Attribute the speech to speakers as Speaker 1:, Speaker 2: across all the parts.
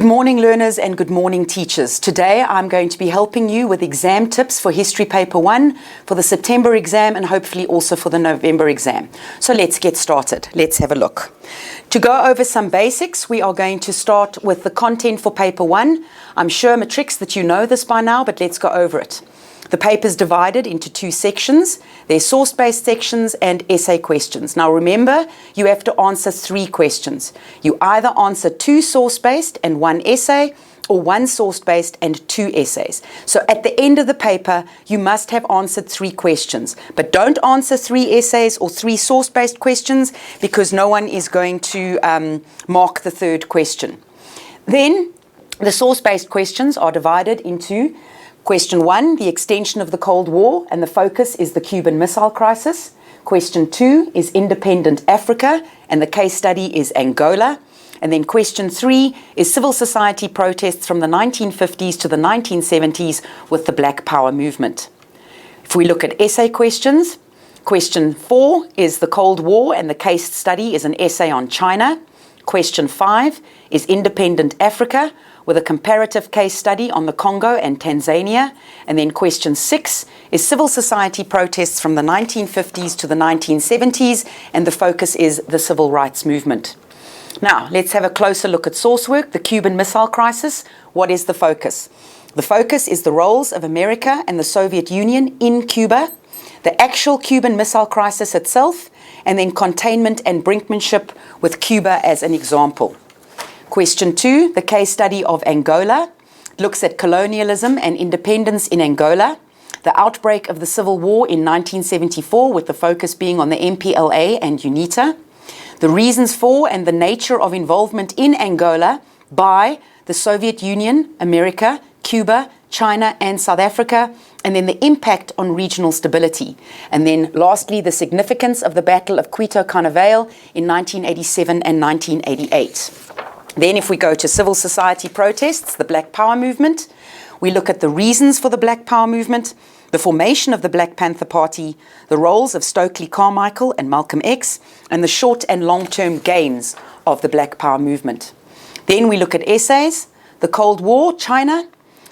Speaker 1: Good morning, learners, and good morning, teachers. Today I'm going to be helping you with exam tips for History Paper 1 for the September exam and hopefully also for the November exam. So let's get started. Let's have a look. To go over some basics, we are going to start with the content for Paper 1. I'm sure, matrics, that you know this by now, but let's go over it. The paper is divided into two sections. There's source-based sections and essay questions. Now remember, you have to answer 3 questions. You either answer 2 source-based and 1 essay, or 1 source-based and 2 essays. So at the end of the paper, you must have answered 3 questions. But don't answer 3 essays or 3 source-based questions because no one is going to mark the 3rd question. Then the source-based questions are divided into Question 1, the extension of the Cold War, and the focus is the Cuban Missile Crisis. Question 2 is independent Africa, and the case study is Angola. And then question 3 is civil society protests from the 1950s to the 1970s with the Black Power movement. If we look at essay questions, question 4 is the Cold War, and the case study is an essay on China. Question 5 is independent Africa, with a comparative case study on the Congo and Tanzania. And then question 6 is civil society protests from the 1950s to the 1970s, and the focus is the civil rights movement. Now, let's have a closer look at source work. The Cuban Missile Crisis. What is the focus? The focus is the roles of America and the Soviet Union in Cuba, the actual Cuban Missile Crisis itself, and then containment and brinkmanship with Cuba as an example. Question 2, the case study of Angola, looks at colonialism and independence in Angola, the outbreak of the Civil War in 1974 with the focus being on the MPLA and UNITA, the reasons for and the nature of involvement in Angola by the Soviet Union, America, Cuba, China and South Africa, and then the impact on regional stability. And then lastly, the significance of the Battle of Quito Carnaval in 1987 and 1988. Then if we go to civil society protests, the Black Power movement, we look at the reasons for the Black Power movement, the formation of the Black Panther Party, the roles of Stokely Carmichael and Malcolm X, and the short and long-term gains of the Black Power movement. Then we look at essays, the Cold War, China,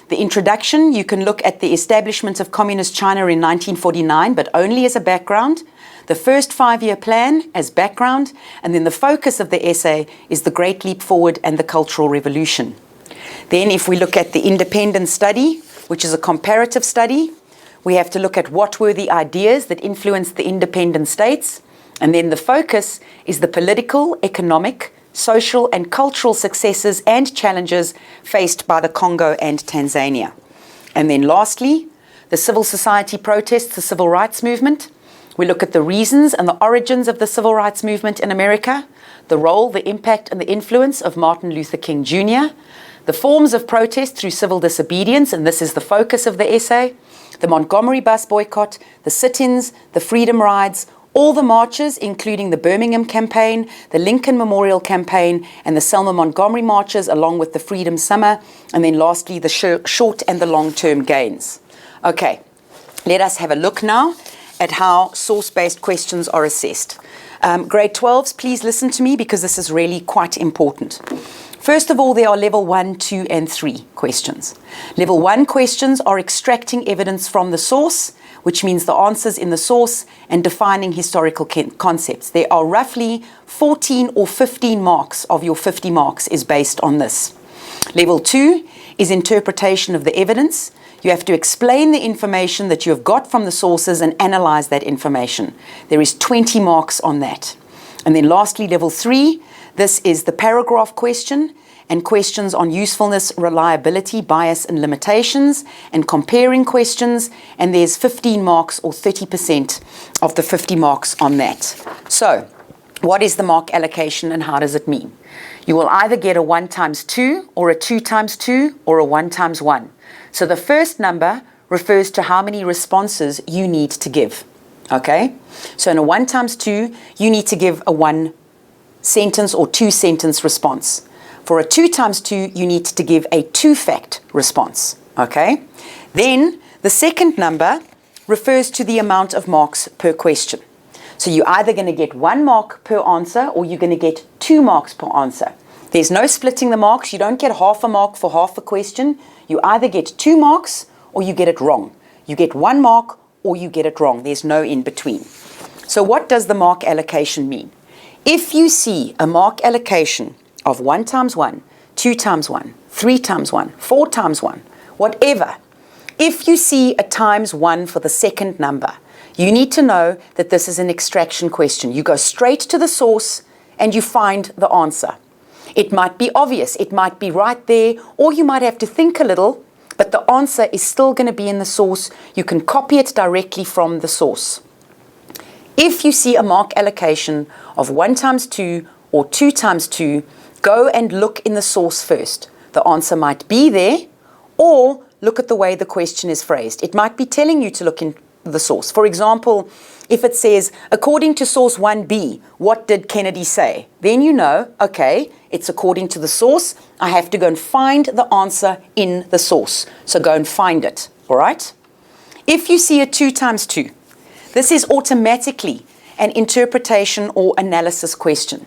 Speaker 1: the introduction. You can look at the establishment of Communist China in 1949, but only as a background. The first 5-year plan as background, and then the focus of the essay is the Great Leap Forward and the Cultural Revolution. Then if we look at the independent study, which is a comparative study, we have to look at what were the ideas that influenced the independent states, and then the focus is the political, economic, social and cultural successes and challenges faced by the Congo and Tanzania. And then lastly, the civil society protests, the civil rights movement. We look at the reasons and the origins of the civil rights movement in America, the role, the impact and the influence of Martin Luther King Jr., the forms of protest through civil disobedience, and this is the focus of the essay, the Montgomery bus boycott, the sit-ins, the freedom rides, all the marches, including the Birmingham campaign, the Lincoln Memorial campaign, and the Selma Montgomery marches, along with the Freedom Summer, and then lastly, the short and the long-term gains. Okay, let us have a look now at how source-based questions are assessed. Grade 12s, please listen to me because this is really quite important. First of all, there are level 1, 2, and 3 questions. Level 1 questions are extracting evidence from the source, which means the answers in the source, and defining historical concepts. There are roughly 14 or 15 marks of your 50 marks is based on this. Level 2 is interpretation of the evidence. You have to explain the information that you have got from the sources and analyze that information. There is 20 marks on that. And then lastly, level 3, this is the paragraph question and questions on usefulness, reliability, bias and limitations, and comparing questions, and there's 15 marks or 30% of the 50 marks on that. So, what is the mark allocation and how does it mean? You will either get a 1 times 2 or a 2 times 2 or a 1 times 1. So the first number refers to how many responses you need to give, okay? So in a 1 times 2, you need to give a 1 sentence or 2 sentence response. For a 2 times 2, you need to give a 2 fact response, okay? Then the second number refers to the amount of marks per question. So you're either going to get 1 mark per answer or you're going to get 2 marks per answer. There's no splitting the marks. You don't get half a mark for half a question. You either get 2 marks or you get it wrong. You get 1 mark or you get it wrong. There's no in between. So what does the mark allocation mean? If you see a mark allocation of 1 times 1, 2 times 1, 3 times 1, 4 times 1, whatever, if you see a times 1 for the second number, you need to know that this is an extraction question. You go straight to the source and you find the answer. It might be obvious, it might be right there, or you might have to think a little, but the answer is still going to be in the source. You can copy it directly from the source. If you see a mark allocation of 1 times 2 or 2 times 2, go and look in the source first. The answer might be there, or look at the way the question is phrased. It might be telling you to look in the source. For example, if it says, according to source 1b, what did Kennedy say? Then you know, okay, it's according to the source. I have to go and find the answer in the source. So go and find it, all right? If you see a 2 times 2, this is automatically an interpretation or analysis question.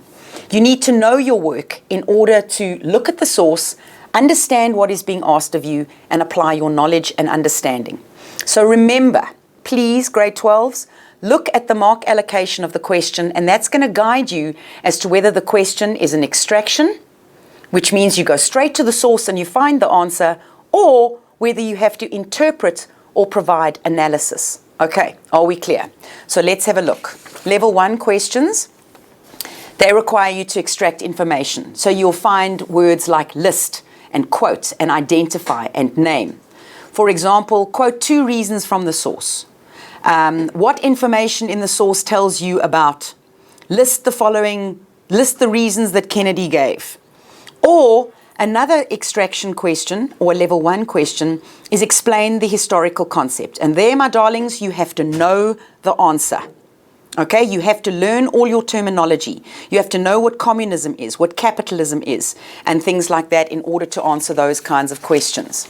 Speaker 1: You need to know your work in order to look at the source, understand what is being asked of you, and apply your knowledge and understanding. So remember, please, grade 12s, look at the mark allocation of the question, and that's going to guide you as to whether the question is an extraction, which means you go straight to the source and you find the answer, or whether you have to interpret or provide analysis. Okay, are we clear? So let's have a look. Level 1 questions, they require you to extract information. So you'll find words like list and quote and identify and name. For example, quote 2 reasons from the source. What information in the source tells you about? List the reasons that Kennedy gave. Or another extraction question, or a level 1 question, is explain the historical concept. And there, my darlings, you have to know the answer. Okay, you have to learn all your terminology. You have to know what communism is, what capitalism is, and things like that in order to answer those kinds of questions.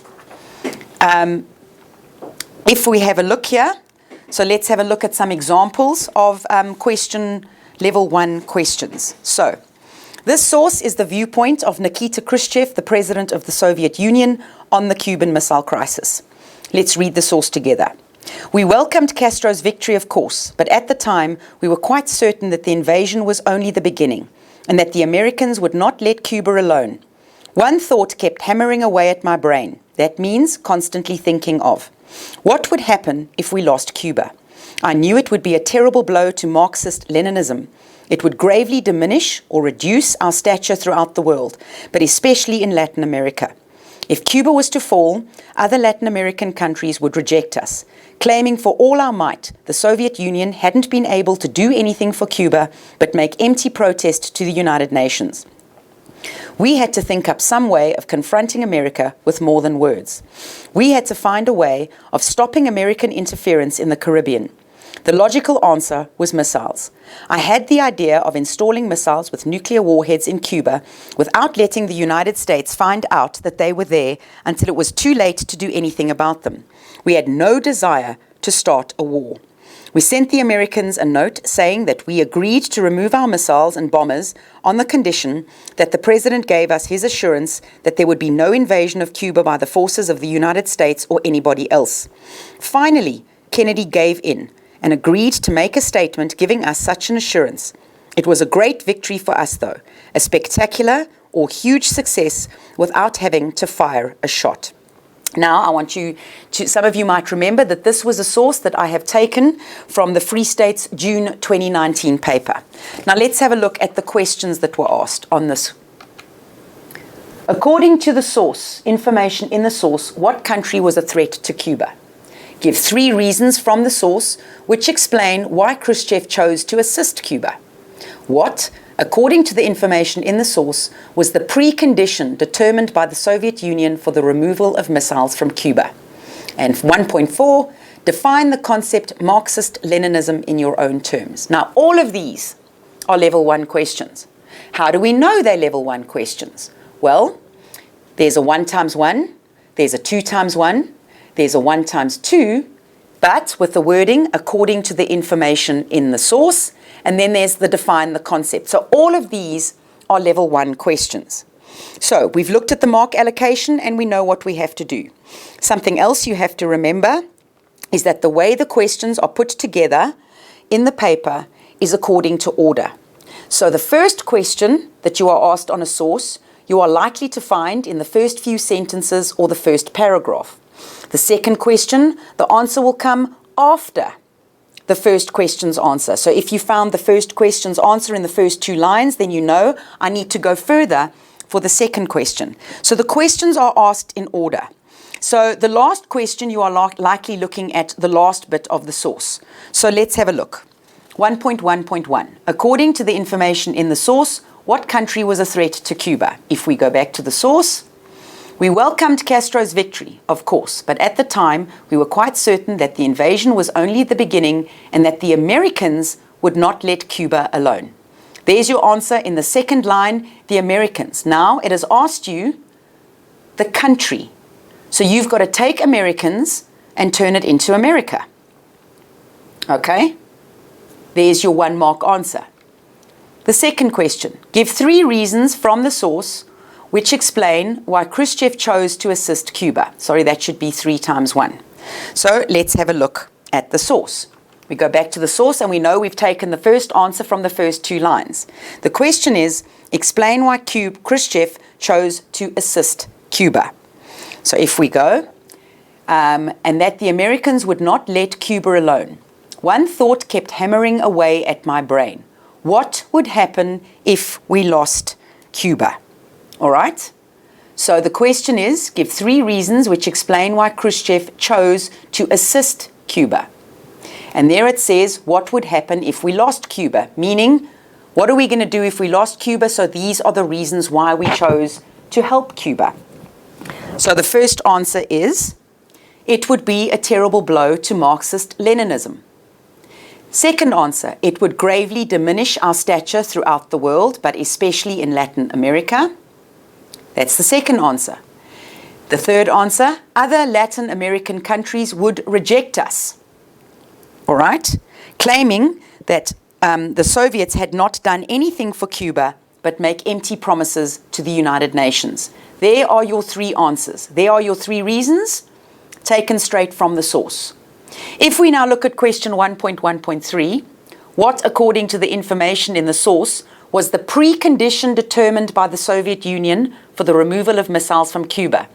Speaker 1: If we have a look here, so let's have a look at some examples of question level 1 questions. So this source is the viewpoint of Nikita Khrushchev, the president of the Soviet Union, on the Cuban Missile Crisis. Let's read the source together. We welcomed Castro's victory, of course, but at the time we were quite certain that the invasion was only the beginning and that the Americans would not let Cuba alone. One thought kept hammering away at my brain. That means constantly thinking of, what would happen if we lost Cuba? I knew it would be a terrible blow to Marxist-Leninism. It would gravely diminish or reduce our stature throughout the world, but especially in Latin America. If Cuba was to fall, other Latin American countries would reject us, claiming for all our might the Soviet Union hadn't been able to do anything for Cuba but make empty protest to the United Nations. We had to think up some way of confronting America with more than words. We had to find a way of stopping American interference in the Caribbean. The logical answer was missiles. I had the idea of installing missiles with nuclear warheads in Cuba without letting the United States find out that they were there until it was too late to do anything about them. We had no desire to start a war. We sent the Americans a note saying that we agreed to remove our missiles and bombers on the condition that the president gave us his assurance that there would be no invasion of Cuba by the forces of the United States or anybody else. Finally, Kennedy gave in and agreed to make a statement giving us such an assurance. It was a great victory for us, though, a spectacular or huge success without having to fire a shot. Now, I want you to, some of you might remember that this was a source that I have taken from the Free State's June 2019 paper. Now, let's have a look at the questions that were asked on this. According to the source, information in the source, what country was a threat to Cuba? Give 3 reasons from the source which explain why Khrushchev chose to assist Cuba. What, according to the information in the source, was the precondition determined by the Soviet Union for the removal of missiles from Cuba? And 1.4, define the concept Marxist-Leninism in your own terms. Now, all of these are level 1 questions. How do we know they're level 1 questions? Well, there's a 1 times 1, there's a 2 times 1, there's a 1 times 2, but with the wording according to the information in the source, and then there's the define the concept. So all of these are level 1 questions. So we've looked at the mark allocation and we know what we have to do. Something else you have to remember is that the way the questions are put together in the paper is according to order. So the first question that you are asked on a source, you are likely to find in the first few sentences or the first paragraph. The second question, the answer will come after the first question's answer. So if you found the first question's answer in the first 2 lines, then you know I need to go further for the second question. So the questions are asked in order. So the last question, you are likely looking at the last bit of the source. So let's have a look. 1.1.1. According to the information in the source, what country was a threat to Cuba? If we go back to the source, we welcomed Castro's victory, of course, but at the time we were quite certain that the invasion was only the beginning and that the Americans would not let Cuba alone. There's your answer in the second line, the Americans. Now it has asked you the country. So you've got to take Americans and turn it into America. Okay? There's your 1 mark answer. The second question, give 3 reasons from the source which explain why Khrushchev chose to assist Cuba. Sorry, that should be 3 times 1. So let's have a look at the source. We go back to the source and we know we've taken the first answer from the first 2 lines. The question is, explain why Khrushchev chose to assist Cuba. So if we go, and that the Americans would not let Cuba alone. One thought kept hammering away at my brain. What would happen if we lost Cuba? All right? So the question is, give 3 reasons which explain why Khrushchev chose to assist Cuba. And there it says, what would happen if we lost Cuba? Meaning, what are we going to do if we lost Cuba? So these are the reasons why we chose to help Cuba. So the first answer is, it would be a terrible blow to Marxist-Leninism. Second answer, it would gravely diminish our stature throughout the world, but especially in Latin America. That's the second answer. The third answer, other Latin American countries would reject us. All right? Claiming that the Soviets had not done anything for Cuba, but make empty promises to the United Nations. There are your 3 answers. There are your 3 reasons taken straight from the source. If we now look at question 1.1.3, what, according to the information in the source, was the precondition determined by the Soviet Union for the removal of missiles from Cuba?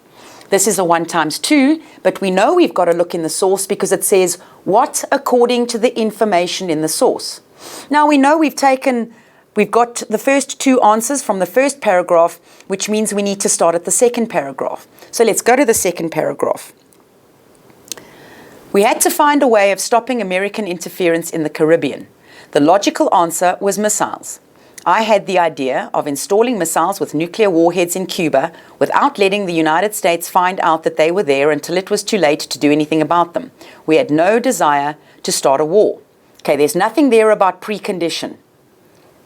Speaker 1: This is a 1 times 2, but we know we've got to look in the source because it says, what, according to the information in the source? Now we know we've got the first 2 answers from the first paragraph, which means we need to start at the second paragraph. So let's go to the second paragraph. We had to find a way of stopping American interference in the Caribbean. The logical answer was missiles. I had the idea of installing missiles with nuclear warheads in Cuba without letting the United States find out that they were there until it was too late to do anything about them. We had no desire to start a war. Okay, there's nothing there about precondition.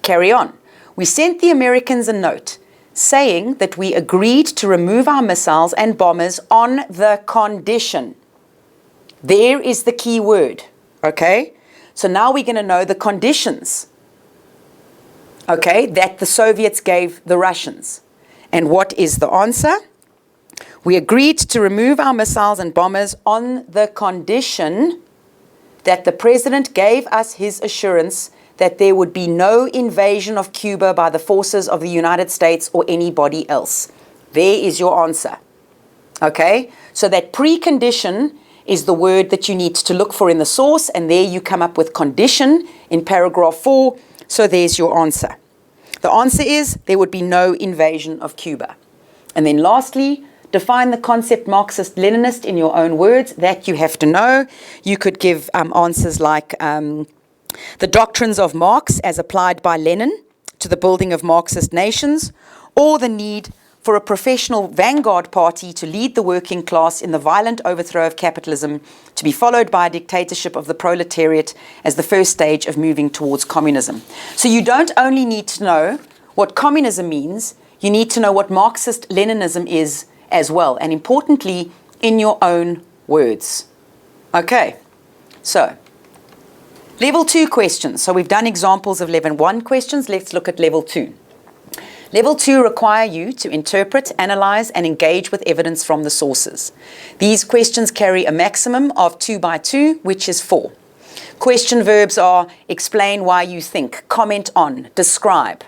Speaker 1: Carry on. We sent the Americans a note saying that we agreed to remove our missiles and bombers on the condition. There is the key word, okay? So now we're going to know the conditions, okay, that the Soviets gave the Russians. And what is the answer? We agreed to remove our missiles and bombers on the condition that the president gave us his assurance that there would be no invasion of Cuba by the forces of the United States or anybody else. There is your answer, okay? So that precondition is the word that you need to look for in the source, and there you come up with condition in paragraph 4, so there's your answer. The answer is there would be no invasion of Cuba. And then lastly, define the concept Marxist-Leninist in your own words. That you have to know. You could give answers like the doctrines of Marx as applied by Lenin to the building of Marxist nations, or the need for a professional vanguard party to lead the working class in the violent overthrow of capitalism, to be followed by a dictatorship of the proletariat as the first stage of moving towards communism. So you don't only need to know what communism means, you need to know what Marxist-Leninism is as well, and importantly, in your own words. Okay, so level 2 questions. So we've done examples of level 1 questions. Let's look at level 2. Level 2 require you to interpret, analyze, and engage with evidence from the sources. These questions carry a maximum of 2 by 2, which is 4. Question verbs are explain why you think, comment on, describe.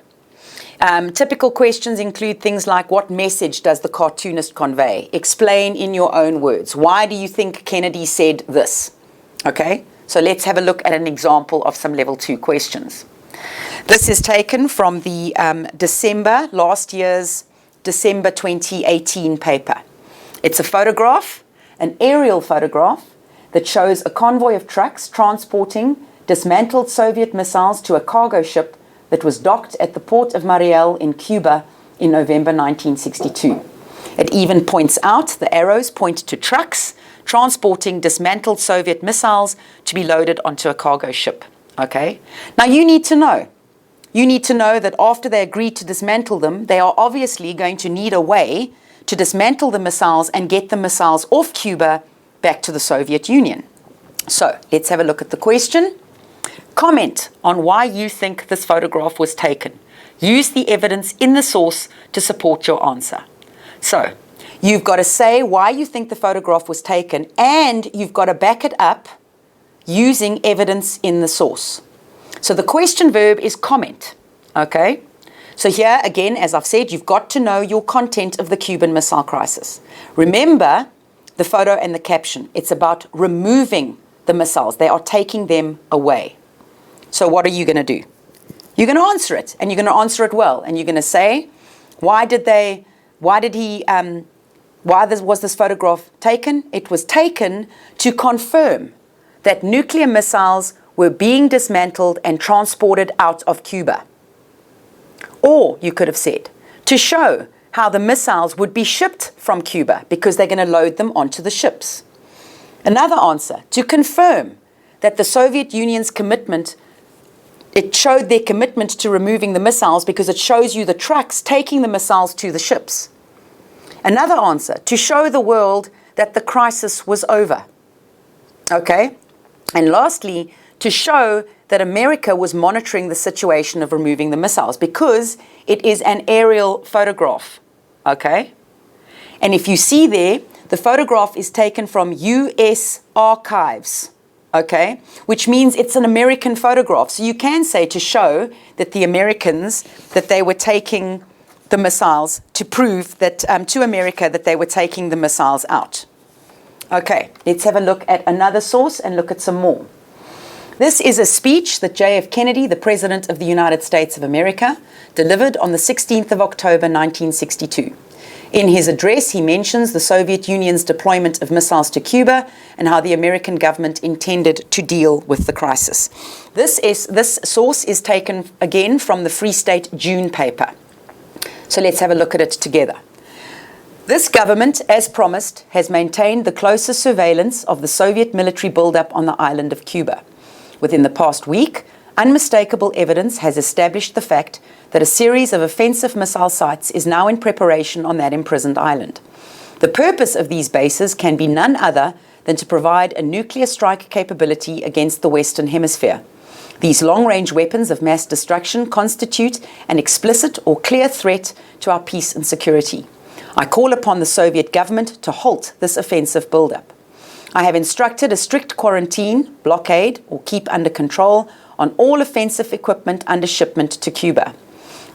Speaker 1: Typical questions include things like what message does the cartoonist convey? Explain in your own words. Why do you think Kennedy said this? Okay, so let's have a look at an example of some level 2 questions. This is taken from the last year's December 2018 paper. It's a photograph, an aerial photograph, that shows a convoy of trucks transporting dismantled Soviet missiles to a cargo ship that was docked at the port of Mariel in Cuba in November 1962. It even points out, the arrows point to trucks transporting dismantled Soviet missiles to be loaded onto a cargo ship. Okay? Now you need to know that after they agreed to dismantle them, they are obviously going to need a way to dismantle the missiles and get the missiles off Cuba back to the Soviet Union. So let's have a look at the question. Comment on why you think this photograph was taken. Use the evidence in the source to support your answer. So you've got to say why you think the photograph was taken, and you've got to back it up using evidence in the source. So the question verb is comment, okay? So here, again, as I've said, you've got to know your content of the Cuban Missile Crisis. Remember the photo and the caption. It's about removing the missiles. They are taking them away. So what are you going to do? You're going to answer it, and you're going to answer it well. And you're going to say, why was this photograph taken? It was taken to confirm that nuclear missiles were being dismantled and transported out of Cuba. Or you could have said, to show how the missiles would be shipped from Cuba because they're going to load them onto the ships. Another answer, to confirm that the Soviet Union's commitment, it showed their commitment to removing the missiles because it shows you the trucks taking the missiles to the ships. Another answer, to show the world that the crisis was over. Okay? And lastly, to show that America was monitoring the situation of removing the missiles because it is an aerial photograph. Okay? And if you see there, the photograph is taken from US archives. Okay? Which means it's an American photograph. So you can say to show that the Americans, that they were taking the missiles, to prove that to America that they were taking the missiles out. Okay, let's have a look at another source and look at some more. This is a speech that J.F. Kennedy, the President of the United States of America, delivered on the 16th of October 1962. In his address, he mentions the Soviet Union's deployment of missiles to Cuba and how the American government intended to deal with the crisis. This source is taken again from the Free State June paper. So let's have a look at it together. This government, as promised, has maintained the closest surveillance of the Soviet military buildup on the island of Cuba. Within the past week, unmistakable evidence has established the fact that a series of offensive missile sites is now in preparation on that imprisoned island. The purpose of these bases can be none other than to provide a nuclear strike capability against the Western Hemisphere. These long-range weapons of mass destruction constitute an explicit or clear threat to our peace and security. I call upon the Soviet government to halt this offensive buildup. I have instructed a strict quarantine, blockade, or keep under control on all offensive equipment under shipment to Cuba.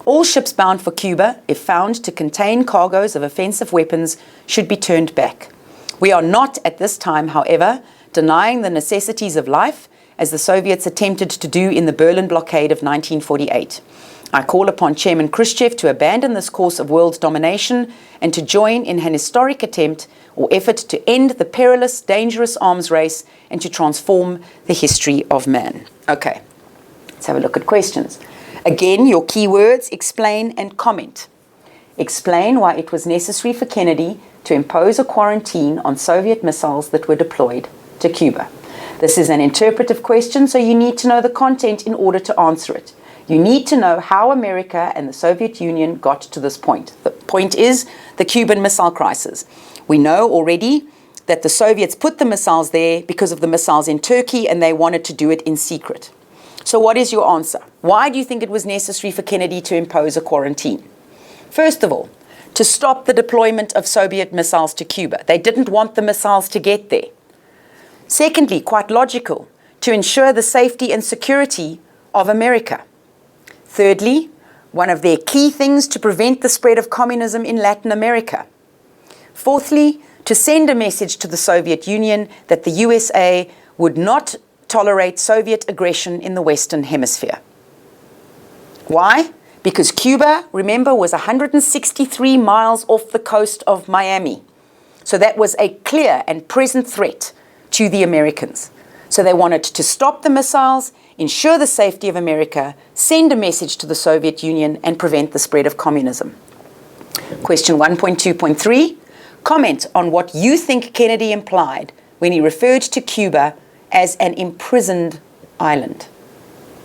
Speaker 1: All ships bound for Cuba, if found to contain cargoes of offensive weapons, should be turned back. We are not at this time, however, denying the necessities of life, as the Soviets attempted to do in the Berlin blockade of 1948. I call upon Chairman Khrushchev to abandon this course of world domination and to join in an historic attempt or effort to end the perilous, dangerous arms race and to transform the history of man. Okay, let's have a look at questions. Again, your keywords, explain and comment. Explain why it was necessary for Kennedy to impose a quarantine on Soviet missiles that were deployed to Cuba. This is an interpretive question, so you need to know the content in order to answer it. You need to know how America and the Soviet Union got to this point. The point is the Cuban Missile Crisis. We know already that the Soviets put the missiles there because of the missiles in Turkey, and they wanted to do it in secret. So what is your answer? Why do you think it was necessary for Kennedy to impose a quarantine? First of all, to stop the deployment of Soviet missiles to Cuba. They didn't want the missiles to get there. Secondly, quite logical, to ensure the safety and security of America. Thirdly, one of their key things to prevent the spread of communism in Latin America. Fourthly, to send a message to the Soviet Union that the USA would not tolerate Soviet aggression in the Western Hemisphere. Why? Because Cuba, remember, was 163 miles off the coast of Miami. So that was a clear and present threat to the Americans. So they wanted to stop the missiles, ensure the safety of America, send a message to the Soviet Union, and prevent the spread of communism. Question 1.2.3. Comment on what you think Kennedy implied when he referred to Cuba as an imprisoned island.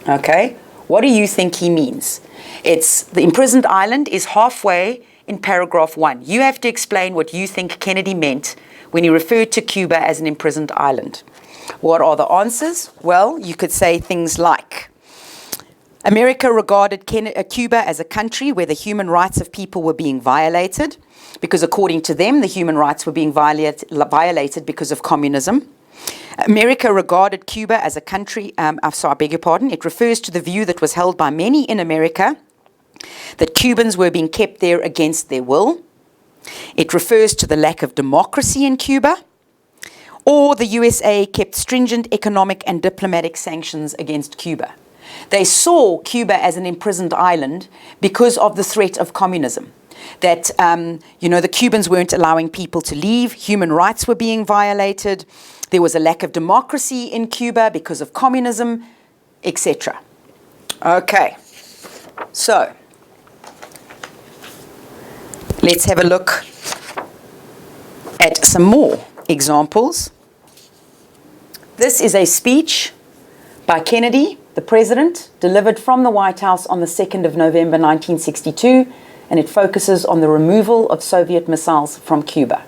Speaker 1: Okay? What do you think he means? It's the imprisoned island is halfway in paragraph 1. You have to explain what you think Kennedy meant when he referred to Cuba as an imprisoned island. What are the answers? Well, you could say things like, America regarded Cuba as a country where the human rights of people were being violated, because according to them, the human rights were being violated because of communism. America regarded Cuba as a country, I beg your pardon, it refers to the view that was held by many in America that Cubans were being kept there against their will. It refers to the lack of democracy in Cuba. Or the USA kept stringent economic and diplomatic sanctions against Cuba. They saw Cuba as an imprisoned island because of the threat of communism. That, the Cubans weren't allowing people to leave, human rights were being violated, there was a lack of democracy in Cuba because of communism, etc. Okay, so let's have a look at some more examples. This is a speech by Kennedy, the president, delivered from the White House on the 2nd of November 1962, and it focuses on the removal of Soviet missiles from Cuba.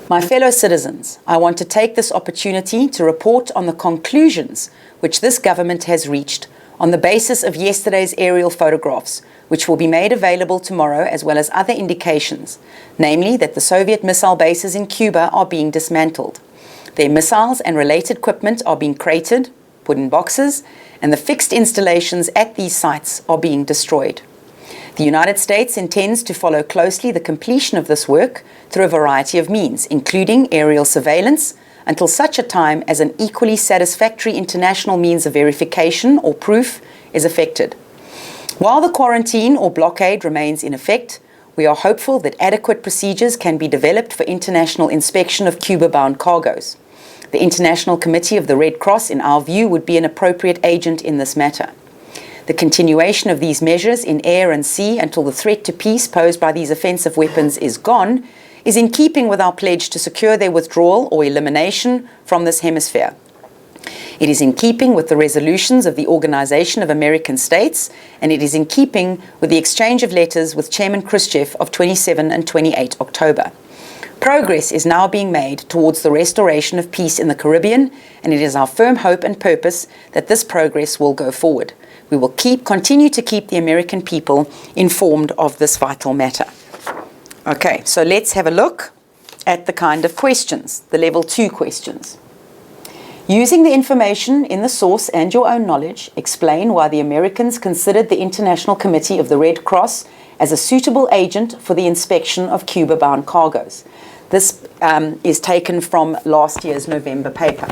Speaker 1: My fellow citizens, I want to take this opportunity to report on the conclusions which this government has reached on the basis of yesterday's aerial photographs, which will be made available tomorrow, as well as other indications, namely that the Soviet missile bases in Cuba are being dismantled. Their missiles and related equipment are being crated, put in boxes, and the fixed installations at these sites are being destroyed. The United States intends to follow closely the completion of this work through a variety of means, including aerial surveillance, until such a time as an equally satisfactory international means of verification or proof is effected. While the quarantine or blockade remains in effect, we are hopeful that adequate procedures can be developed for international inspection of Cuba-bound cargoes. The International Committee of the Red Cross, in our view, would be an appropriate agent in this matter. The continuation of these measures in air and sea until the threat to peace posed by these offensive weapons is gone is in keeping with our pledge to secure their withdrawal or elimination from this hemisphere. It is in keeping with the resolutions of the Organization of American States, and it is in keeping with the exchange of letters with Chairman Khrushchev of 27 and 28 October. Progress is now being made towards the restoration of peace in the Caribbean, and it is our firm hope and purpose that this progress will go forward. We will continue to keep the American people informed of this vital matter. Okay, so let's have a look at the kind of questions, the level 2 questions. Using the information in the source and your own knowledge, explain why the Americans considered the International Committee of the Red Cross as a suitable agent for the inspection of Cuba-bound cargoes. This is taken from last year's November paper.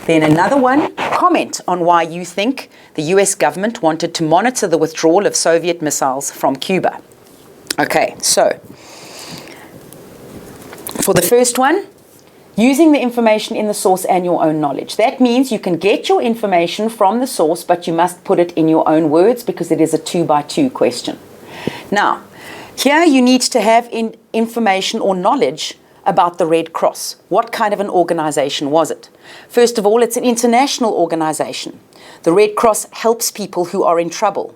Speaker 1: Then another one, comment on why you think the US government wanted to monitor the withdrawal of Soviet missiles from Cuba. Okay, so for the first one, using the information in the source and your own knowledge. That means you can get your information from the source, but you must put it in your own words because it is a 2-by-2 question. Now, here you need to have information or knowledge about the Red Cross. What kind of an organization was it? First of all, it's an international organization. The Red Cross helps people who are in trouble.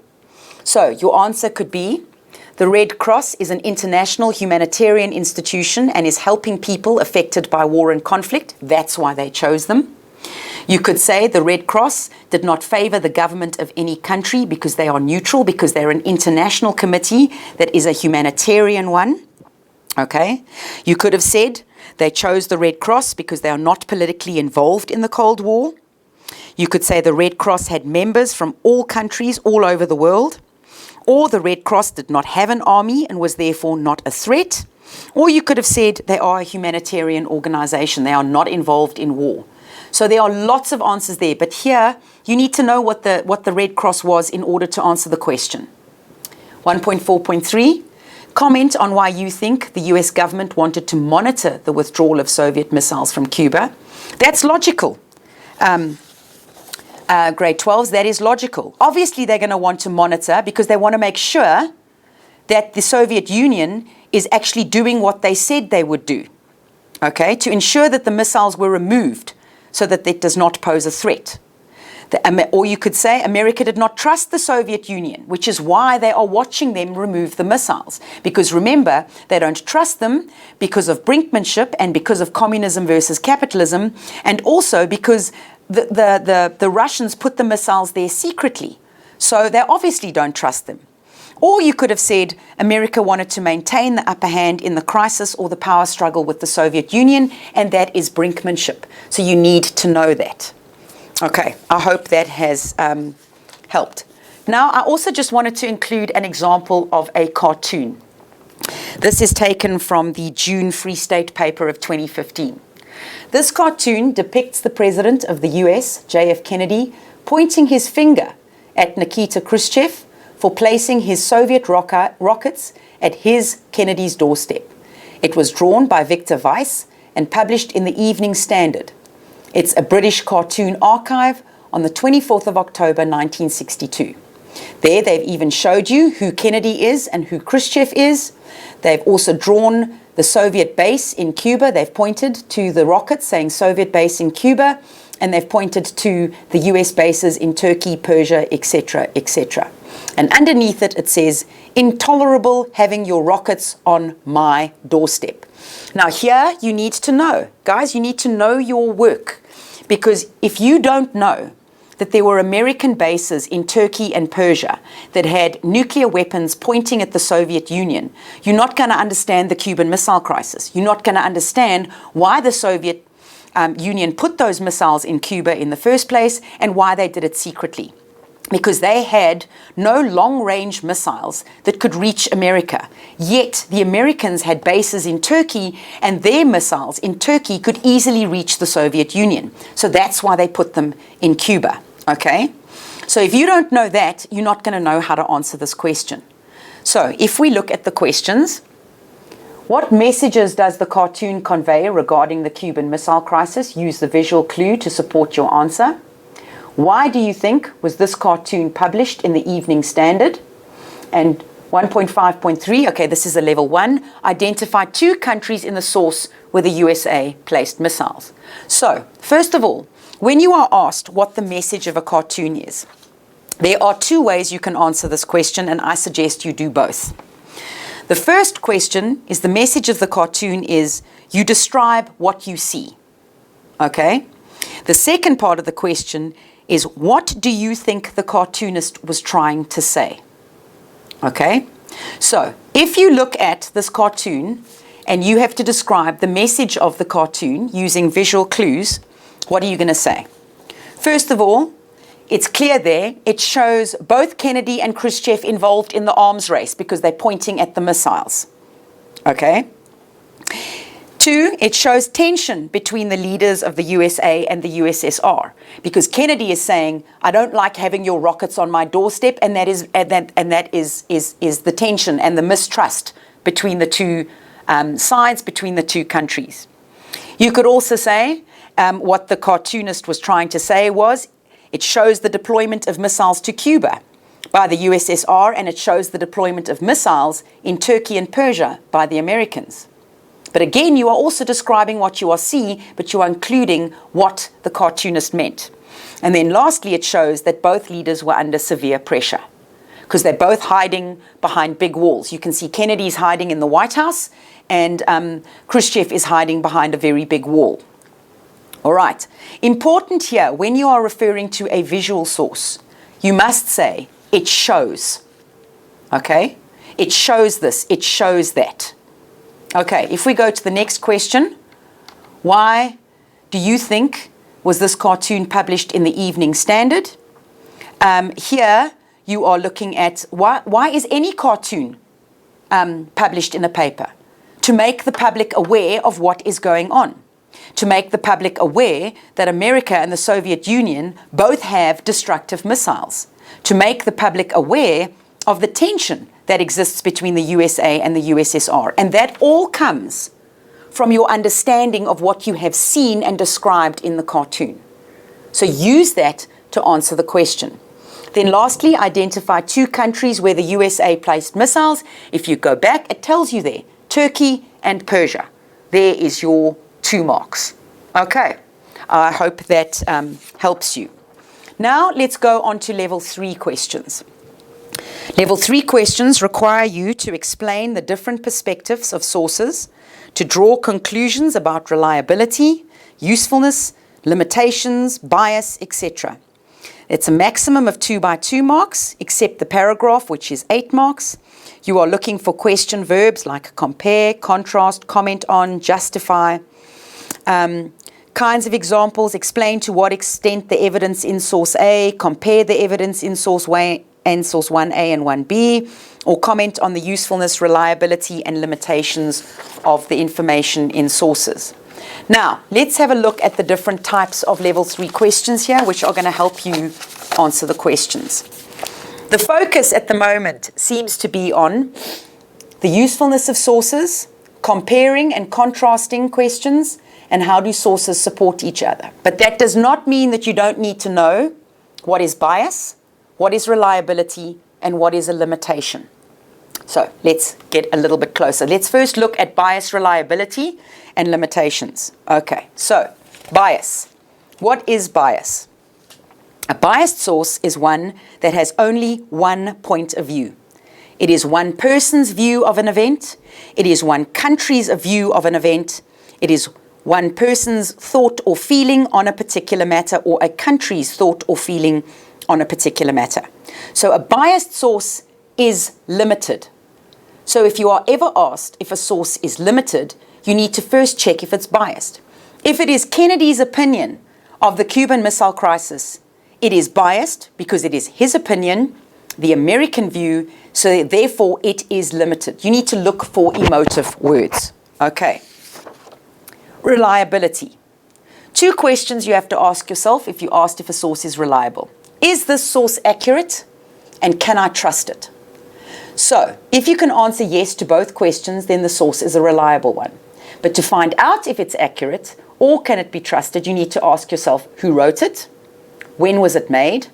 Speaker 1: So your answer could be, the Red Cross is an international humanitarian institution and is helping people affected by war and conflict. That's why they chose them. You could say the Red Cross did not favor the government of any country because they are neutral, because they're an international committee that is a humanitarian one. Okay? You could have said they chose the Red Cross because they are not politically involved in the Cold War. You could say the Red Cross had members from all countries all over the world. Or the Red Cross did not have an army and was therefore not a threat. Or you could have said they are a humanitarian organization. They are not involved in war. So there are lots of answers there. But here, you need to know what the Red Cross was in order to answer the question. 1.4.3, comment on why you think the US government wanted to monitor the withdrawal of Soviet missiles from Cuba. That's logical. Grade 12s, that is logical. Obviously, they're going to want to monitor because they want to make sure that the Soviet Union is actually doing what they said they would do, okay, to ensure that the missiles were removed so that it does not pose a threat. Or you could say America did not trust the Soviet Union, which is why they are watching them remove the missiles. Because remember, they don't trust them because of brinkmanship and because of communism versus capitalism, and also because the Russians put the missiles there secretly. So they obviously don't trust them. Or you could have said America wanted to maintain the upper hand in the crisis or the power struggle with the Soviet Union, and that is brinkmanship. So you need to know that. Okay, I hope that has helped. Now, I also just wanted to include an example of a cartoon. This is taken from the June Free State paper of 2015. This cartoon depicts the president of the US, JF Kennedy, pointing his finger at Nikita Khrushchev for placing his Soviet rockets at his, Kennedy's, doorstep. It was drawn by Victor Weiss and published in the Evening Standard. It's a British cartoon archive on the 24th of October 1962. There they've even showed you who Kennedy is and who Khrushchev is. They've also drawn the Soviet base in Cuba. They've pointed to the rockets saying Soviet base in Cuba, and they've pointed to the US bases in Turkey, Persia, etc., etc. And underneath it, it says, intolerable having your rockets on my doorstep. Now here, you need to know, guys, you need to know your work. Because if you don't know that there were American bases in Turkey and Persia that had nuclear weapons pointing at the Soviet Union, you're not going to understand the Cuban Missile Crisis. You're not going to understand why the Soviet Union put those missiles in Cuba in the first place and why they did it secretly. Because they had no long-range missiles that could reach America. Yet the Americans had bases in Turkey, and their missiles in Turkey could easily reach the Soviet Union. So that's why they put them in Cuba, okay? So if you don't know that, you're not going to know how to answer this question. So if we look at the questions, what messages does the cartoon convey regarding the Cuban Missile Crisis? Use the visual clue to support your answer. Why do you think was this cartoon published in the Evening Standard? And 1.5.3, okay, this is a level 1. Identify 2 countries in the source where the USA placed missiles. So, first of all, when you are asked what the message of a cartoon is, there are 2 ways you can answer this question, and I suggest you do both. The first question is the message of the cartoon is you describe what you see. Okay? The second part of the question is what do you think the cartoonist was trying to say? Okay? So, if you look at this cartoon and you have to describe the message of the cartoon using visual clues, what are you going to say? First of all, it's clear there, it shows both Kennedy and Khrushchev involved in the arms race because they're pointing at the missiles. Okay? 2, it shows tension between the leaders of the USA and the USSR because Kennedy is saying, I don't like having your rockets on my doorstep, and that is the tension and the mistrust between the 2 sides, between the 2 countries. You could also say what the cartoonist was trying to say was, it shows the deployment of missiles to Cuba by the USSR, and it shows the deployment of missiles in Turkey and Persia by the Americans. But again, you are also describing what you are seeing, but you are including what the cartoonist meant. And then lastly, it shows that both leaders were under severe pressure because they're both hiding behind big walls. You can see Kennedy's hiding in the White House and Khrushchev is hiding behind a very big wall. All right. Important here, when you are referring to a visual source, you must say, it shows. Okay? It shows this. It shows that. Okay, if we go to the next question, why do you think was this cartoon published in the Evening Standard? Here you are looking at why is any cartoon published in a paper? To make the public aware of what is going on. To make the public aware that America and the Soviet Union both have destructive missiles. To make the public aware of the tension that exists between the USA and the USSR. And that all comes from your understanding of what you have seen and described in the cartoon. So use that to answer the question. Then lastly, identify 2 countries where the USA placed missiles. If you go back, it tells you there, Turkey and Persia. There is your 2 marks. Okay, I hope that helps you. Now let's go on to level 3 questions. Level 3 questions require you to explain the different perspectives of sources, to draw conclusions about reliability, usefulness, limitations, bias, etc. It's a maximum of 2 by 2 marks, except the paragraph, which is 8 marks. You are looking for question verbs like compare, contrast, comment on, justify. Kinds of examples: explain to what extent the evidence in source A, compare the evidence in source Y and source 1A and 1B, or comment on the usefulness, reliability, and limitations of the information in sources. Now, let's have a look at the different types of level 3 questions here, which are going to help you answer the questions. The focus at the moment seems to be on the usefulness of sources, comparing and contrasting questions, and how do sources support each other. But that does not mean that you don't need to know what is bias, what is reliability, and what is a limitation. So let's get a little bit closer. Let's first look at bias, reliability, and limitations. Okay, so bias. What is bias? A biased source is one that has only one point of view. It is one person's view of an event. It is one country's view of an event. It is one person's thought or feeling on a particular matter, or a country's thought or feeling on a particular matter. So a biased source is limited. So if you are ever asked if a source is limited, you need to first check if it's biased. If it is Kennedy's opinion of the Cuban Missile Crisis, it is biased because it is his opinion, the American view, so therefore it is limited. You need to look for emotive words. Okay. Reliability. 2 questions you have to ask yourself if you're asked if a source is reliable. Is this source accurate, and can I trust it? So, if you can answer yes to both questions, then the source is a reliable one. But to find out if it's accurate or can it be trusted, you need to ask yourself who wrote it, when was it made,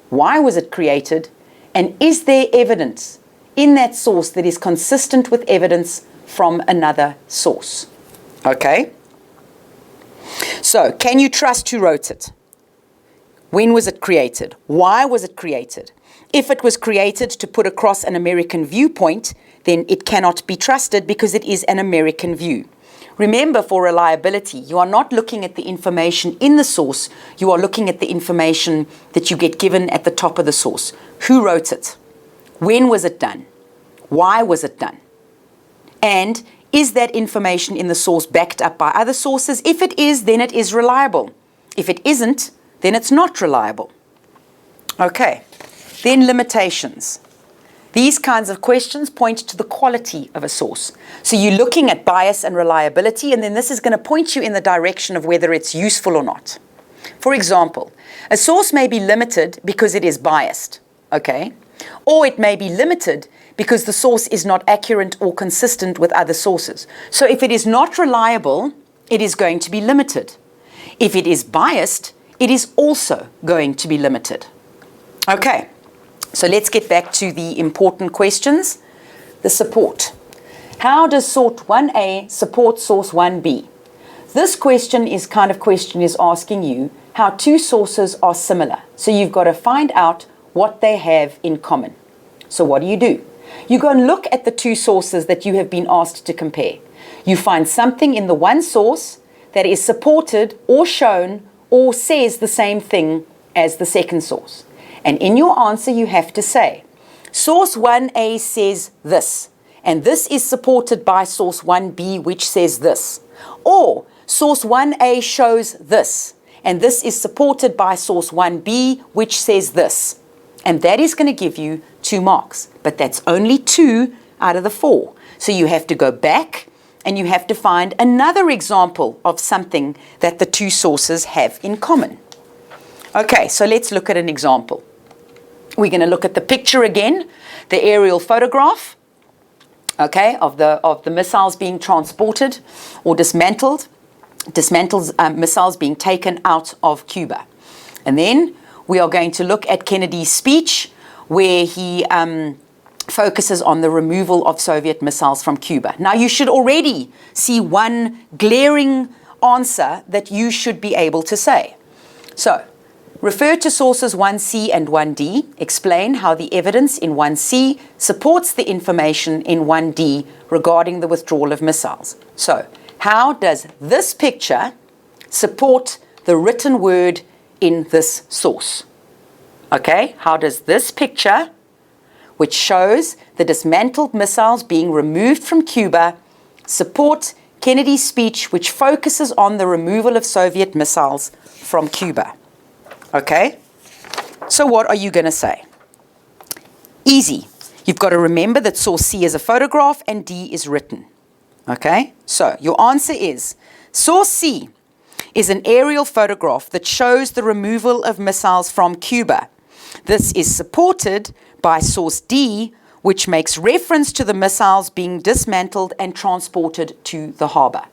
Speaker 1: why was it created, and is there evidence in that source that is consistent with evidence from another source? Okay? So, can you trust who wrote it? When was it created? Why was it created? If it was created to put across an American viewpoint, then it cannot be trusted because it is an American view. Remember, for reliability, you are not looking at the information in the source, you are looking at the information that you get given at the top of the source. Who wrote it? When was it done? Why was it done? And is that information in the source backed up by other sources? If it is, then it is reliable. If it isn't, then it's not reliable. Okay, then limitations. These kinds of questions point to the quality of a source. So you're looking at bias and reliability, and then this is going to point you in the direction of whether it's useful or not. For example, a source may be limited because it is biased, okay? Or it may be limited because the source is not accurate or consistent with other sources. So if it is not reliable, it is going to be limited. If it is biased, it is also going to be limited. Okay, so let's get back to the important questions. The support. How does source 1A support source 1B? This question is asking you how 2 sources are similar. So you've got to find out what they have in common. So what do? You go and look at the 2 sources that you have been asked to compare. You find something in the one source that is supported or shown or says the same thing as the second source. And in your answer, you have to say, source 1A says this, and this is supported by source 1B, which says this. Or source 1A shows this, and this is supported by source 1B, which says this. And that is going to give you 2 marks. But that's only 2 out of the 4. So you have to go back and you have to find another example of something that the 2 sources have in common. Okay, so let's look at an example. We're going to look at the picture again, the aerial photograph, okay, of the missiles being transported or dismantled, missiles being taken out of Cuba. And then we are going to look at Kennedy's speech where he focuses on the removal of Soviet missiles from Cuba. Now, you should already see one glaring answer that you should be able to say. So, refer to sources 1C and 1D. Explain how the evidence in 1C supports the information in 1D regarding the withdrawal of missiles. So, how does this picture support the written word in this source? Okay, how does this picture, which shows the dismantled missiles being removed from Cuba, support Kennedy's speech, which focuses on the removal of Soviet missiles from Cuba? Okay, so what are you going to say? Easy. You've got to remember that source C is a photograph and D is written. Okay, so your answer is source C is an aerial photograph that shows the removal of missiles from Cuba. This is supported by source D, which makes reference to the missiles being dismantled and transported to the harbor.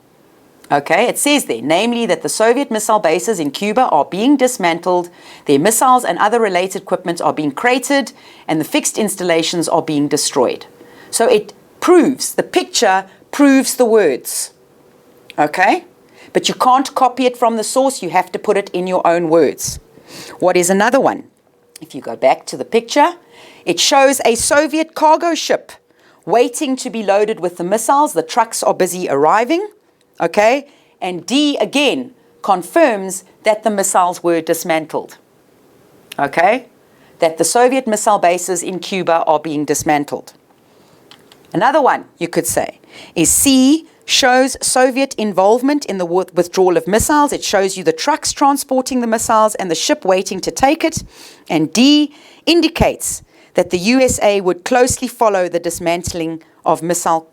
Speaker 1: Okay, it says there, namely that the Soviet missile bases in Cuba are being dismantled, their missiles and other related equipment are being cratered, and the fixed installations are being destroyed. So it proves, the picture proves the words. Okay, but you can't copy it from the source, you have to put it in your own words. What is another one? If you go back to the picture, it shows a Soviet cargo ship waiting to be loaded with the missiles. The trucks are busy arriving. Okay, and D again confirms that the missiles were dismantled. Okay, that the Soviet missile bases in Cuba are being dismantled. Another one you could say is C shows Soviet involvement in the withdrawal of missiles. It shows you the trucks transporting the missiles and the ship waiting to take it. And D indicates that the USA would closely follow the dismantling of missile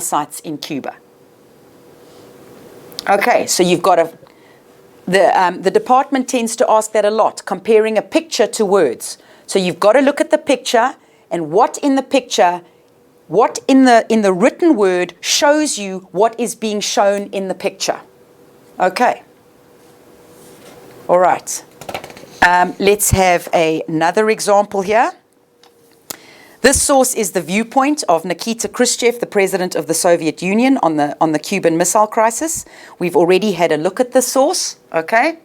Speaker 1: sites in Cuba. Okay, so you've got the department tends to ask that a lot, comparing a picture to words. So you've got to look at the picture and what in the picture, what in the written word shows you what is being shown in the picture. Okay. All right. Let's have another example here. This source is the viewpoint of Nikita Khrushchev, the president of the Soviet Union, on the Cuban Missile Crisis. We've already had a look at the source, okay?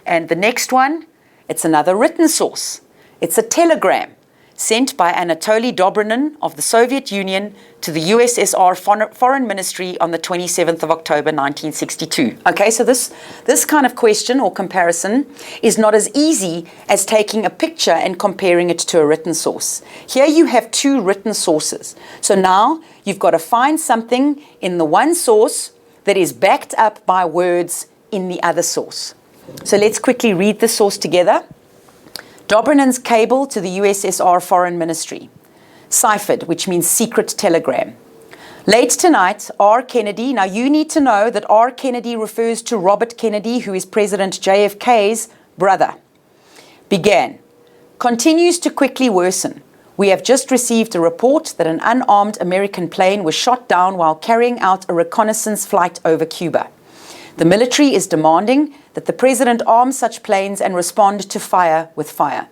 Speaker 1: And the next one, it's another written source. It's a telegram sent by Anatoly Dobrynin of the Soviet Union to the USSR Foreign Ministry on the 27th of October 1962. Okay, so this kind of question or comparison is not as easy as taking a picture and comparing it to a written source. Here you have 2 written sources. So now you've got to find something in the one source that is backed up by words in the other source. So let's quickly read the source together. Dobrynin's cable to the USSR Foreign Ministry. Ciphered, which means secret telegram. Late tonight, R. Kennedy, now you need to know that R. Kennedy refers to Robert Kennedy, who is President JFK's brother. Began. Continues to quickly worsen. We have just received a report that an unarmed American plane was shot down while carrying out a reconnaissance flight over Cuba. The military is demanding that the president arm such planes and respond to fire with fire.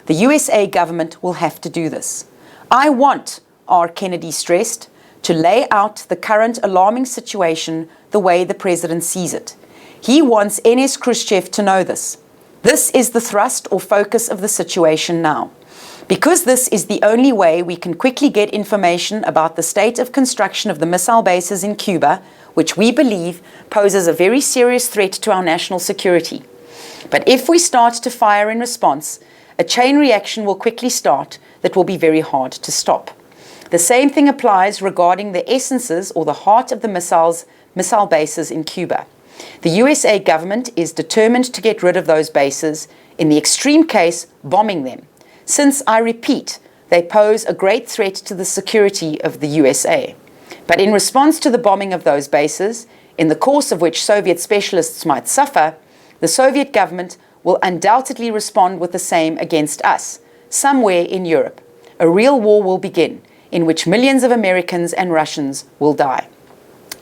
Speaker 1: The USA government will have to do this. I want, R. Kennedy stressed, to lay out the current alarming situation the way the president sees it. He wants NS Khrushchev to know this. This is the thrust or focus of the situation now. Because this is the only way we can quickly get information about the state of construction of the missile bases in Cuba, which we believe poses a very serious threat to our national security. But if we start to fire in response, a chain reaction will quickly start that will be very hard to stop. The same thing applies regarding the essences or the heart of the missile bases in Cuba. The USA government is determined to get rid of those bases, in the extreme case, bombing them, since, I repeat, they pose a great threat to the security of the USA. But in response to the bombing of those bases, in the course of which Soviet specialists might suffer, the Soviet government will undoubtedly respond with the same against us, somewhere in Europe. A real war will begin, in which millions of Americans and Russians will die.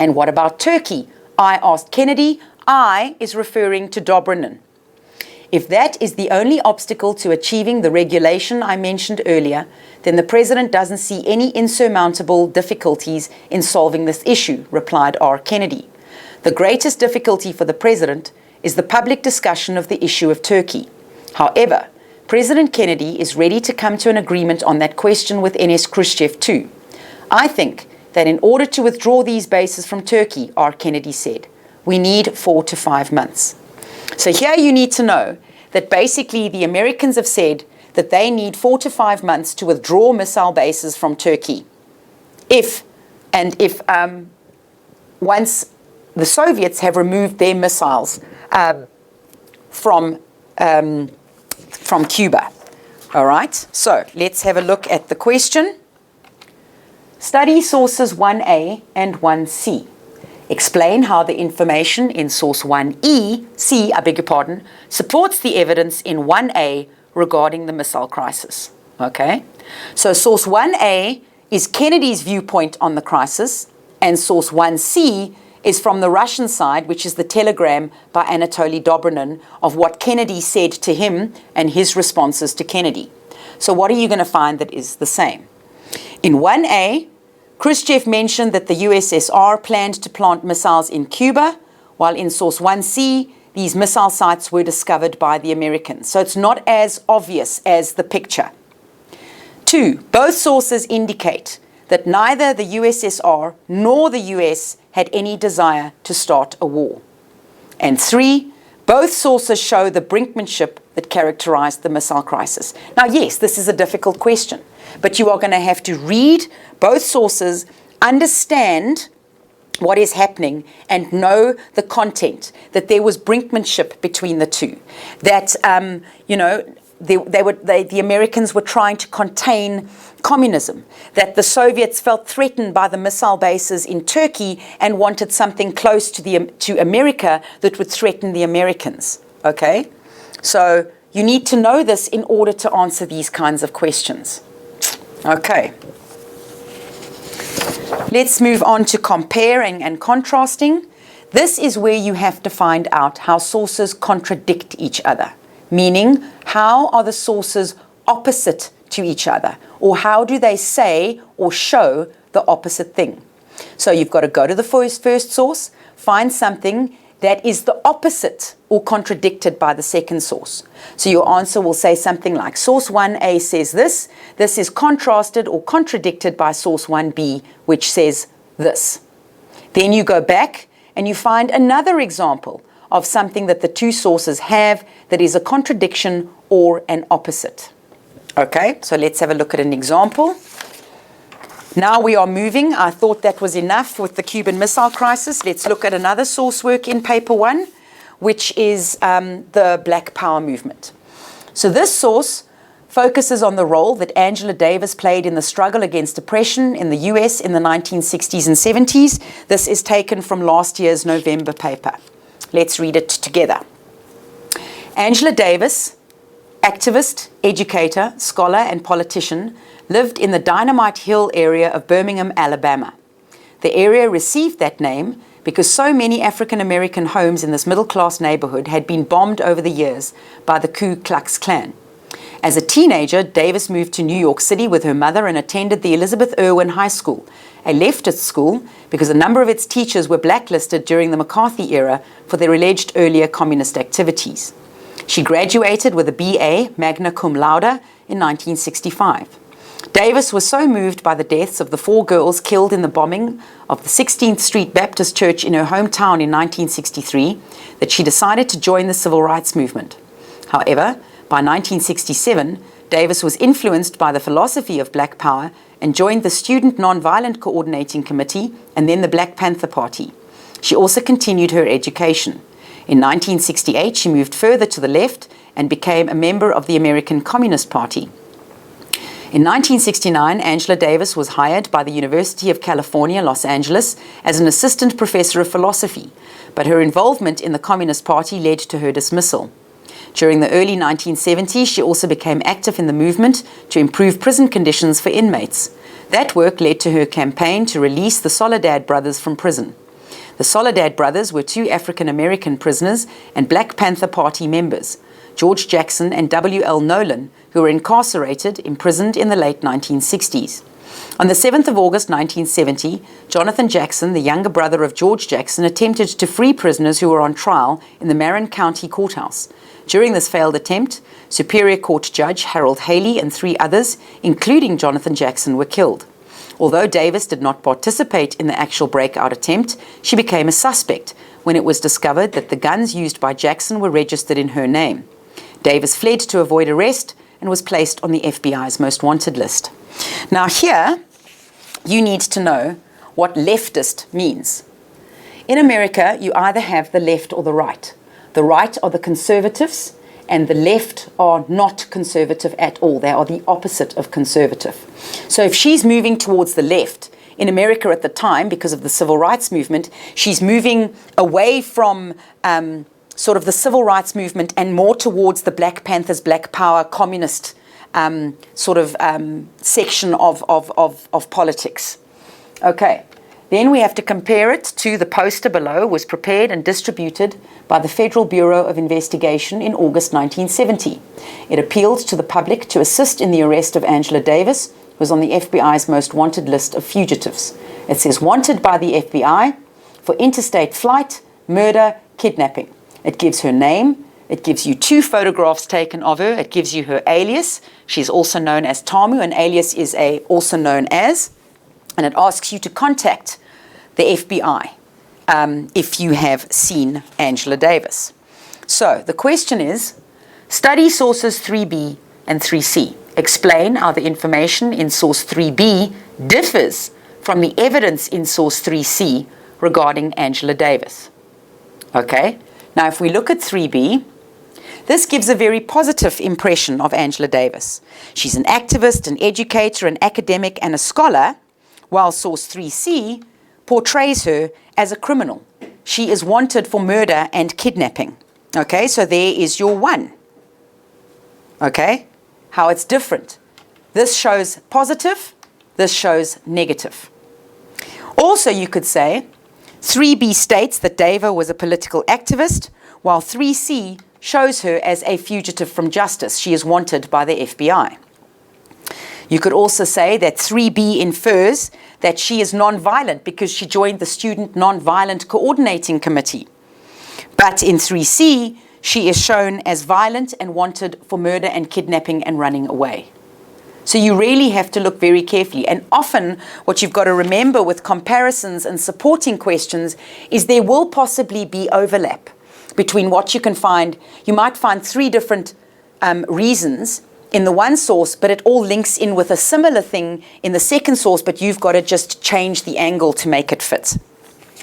Speaker 1: And what about Turkey? I asked Kennedy. I is referring to Dobrynin. If that is the only obstacle to achieving the regulation I mentioned earlier, then the President doesn't see any insurmountable difficulties in solving this issue, replied R. Kennedy. The greatest difficulty for the President is the public discussion of the issue of Turkey. However, President Kennedy is ready to come to an agreement on that question with NS Khrushchev too. I think that in order to withdraw these bases from Turkey, R. Kennedy said, we need 4 to 5 months. So here you need to know that basically the Americans have said that they need 4 to 5 months to withdraw missile bases from Turkey. If once the Soviets have removed their missiles from Cuba. All right, so let's have a look at the question. Study sources 1A and 1C. Explain how the information in source 1C, supports the evidence in 1A regarding the missile crisis. Okay, so source 1A is Kennedy's viewpoint on the crisis, and source 1C is from the Russian side, which is the telegram by Anatoly Dobrynin of what Kennedy said to him and his responses to Kennedy. So what are you going to find that is the same? In 1A, Khrushchev mentioned that the USSR planned to plant missiles in Cuba, while in source 1C, these missile sites were discovered by the Americans. So it's not as obvious as the picture. 2, both sources indicate that neither the USSR nor the US had any desire to start a war. And 3, both sources show the brinkmanship that characterized the missile crisis. Now, yes, this is a difficult question, but you are going to have to read both sources, understand what is happening, and know the content, that there was brinkmanship between the two, that, the Americans were trying to contain communism, that the Soviets felt threatened by the missile bases in Turkey and wanted something close to America that would threaten the Americans. Okay? So you need to know this in order to answer these kinds of questions. Okay. Let's move on to comparing and contrasting. This is where you have to find out how sources contradict each other, meaning how are the sources opposite to each other, or how do they say or show the opposite thing. So you've got to go to the first source, find something that is the opposite or contradicted by the second source. So your answer will say something like, source 1A says this is contrasted or contradicted by source 1B, which says this. Then you go back and you find another example of something that the two sources have that is a contradiction or an opposite. Okay, so let's have a look at an example. Now we are moving. I thought that was enough with the Cuban Missile Crisis. Let's look at another source work in paper 1, which is the Black Power movement. So this source focuses on the role that Angela Davis played in the struggle against oppression in the US in the 1960s and 70s. This is taken from last year's November paper. Let's read it together. Angela Davis, activist, educator, scholar, and politician, lived in the Dynamite Hill area of Birmingham, Alabama. The area received that name because so many African-American homes in this middle-class neighborhood had been bombed over the years by the Ku Klux Klan. As a teenager, Davis moved to New York City with her mother and attended the Elizabeth Irwin High School, a leftist school because a number of its teachers were blacklisted during the McCarthy era for their alleged earlier communist activities. She graduated with a BA, magna cum laude, in 1965. Davis was so moved by the deaths of the 4 girls killed in the bombing of the 16th Street Baptist Church in her hometown in 1963 that she decided to join the civil rights movement. However, by 1967, Davis was influenced by the philosophy of Black Power and joined the Student Nonviolent Coordinating Committee and then the Black Panther Party. She also continued her education. In 1968, she moved further to the left and became a member of the American Communist Party. In 1969, Angela Davis was hired by the University of California, Los Angeles, as an assistant professor of philosophy, but her involvement in the Communist Party led to her dismissal. During the early 1970s, she also became active in the movement to improve prison conditions for inmates. That work led to her campaign to release the Soledad brothers from prison. The Soledad brothers were 2 African-American prisoners and Black Panther Party members, George Jackson and W.L. Nolan, who were incarcerated, imprisoned in the late 1960s. On the 7th of August 1970, Jonathan Jackson, the younger brother of George Jackson, attempted to free prisoners who were on trial in the Marin County Courthouse. During this failed attempt, Superior Court Judge Harold Haley and 3 others, including Jonathan Jackson, were killed. Although Davis did not participate in the actual breakout attempt, she became a suspect when it was discovered that the guns used by Jackson were registered in her name. Davis fled to avoid arrest and was placed on the FBI's most wanted list. Now here, you need to know what leftist means. In America, you either have the left or the right. The right are the conservatives, and the left are not conservative at all. They are the opposite of conservative. So if she's moving towards the left, in America at the time, because of the civil rights movement, she's moving away from sort of the civil rights movement and more towards the Black Panthers, Black Power, communist section of politics. Okay. Then we have to compare it to the poster below, was prepared and distributed by the Federal Bureau of Investigation in August 1970. It appealed to the public to assist in the arrest of Angela Davis, who was on the FBI's most wanted list of fugitives. It says wanted by the FBI for interstate flight, murder, kidnapping. It gives her name. It gives you 2 photographs taken of her. It gives you her alias. She's also known as Tamu. An alias is also known as. And it asks you to contact the FBI if you have seen Angela Davis. So the question is, study sources 3B and 3C. Explain how the information in source 3B differs from the evidence in source 3C regarding Angela Davis. Okay, now if we look at 3B, this gives a very positive impression of Angela Davis. She's an activist, an educator, an academic, and a scholar, while source 3C portrays her as a criminal. She is wanted for murder and kidnapping. Okay, so there is your 1. Okay, how it's different. This shows positive, this shows negative. Also, you could say 3B states that Dava was a political activist, while 3C shows her as a fugitive from justice. She is wanted by the FBI. You could also say that 3B infers that she is non-violent because she joined the Student Nonviolent Coordinating Committee. But in 3C, she is shown as violent and wanted for murder and kidnapping and running away. So you really have to look very carefully. And often what you've got to remember with comparisons and supporting questions is there will possibly be overlap between what you can find. You might find 3 different reasons in the one source, but it all links in with a similar thing in the second source, but you've got to just change the angle to make it fit.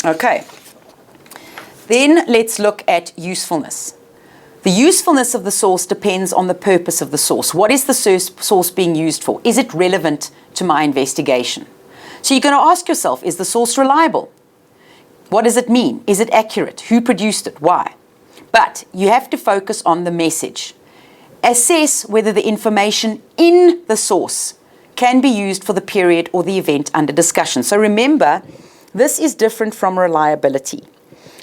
Speaker 1: Okay. Then let's look at usefulness. The usefulness of the source depends on the purpose of the source. What is the source being used for? Is it relevant to my investigation? So you're going to ask yourself, is the source reliable? What does it mean? Is it accurate? Who produced it? Why? But you have to focus on the message. Assess whether the information in the source can be used for the period or the event under discussion. So remember, this is different from reliability.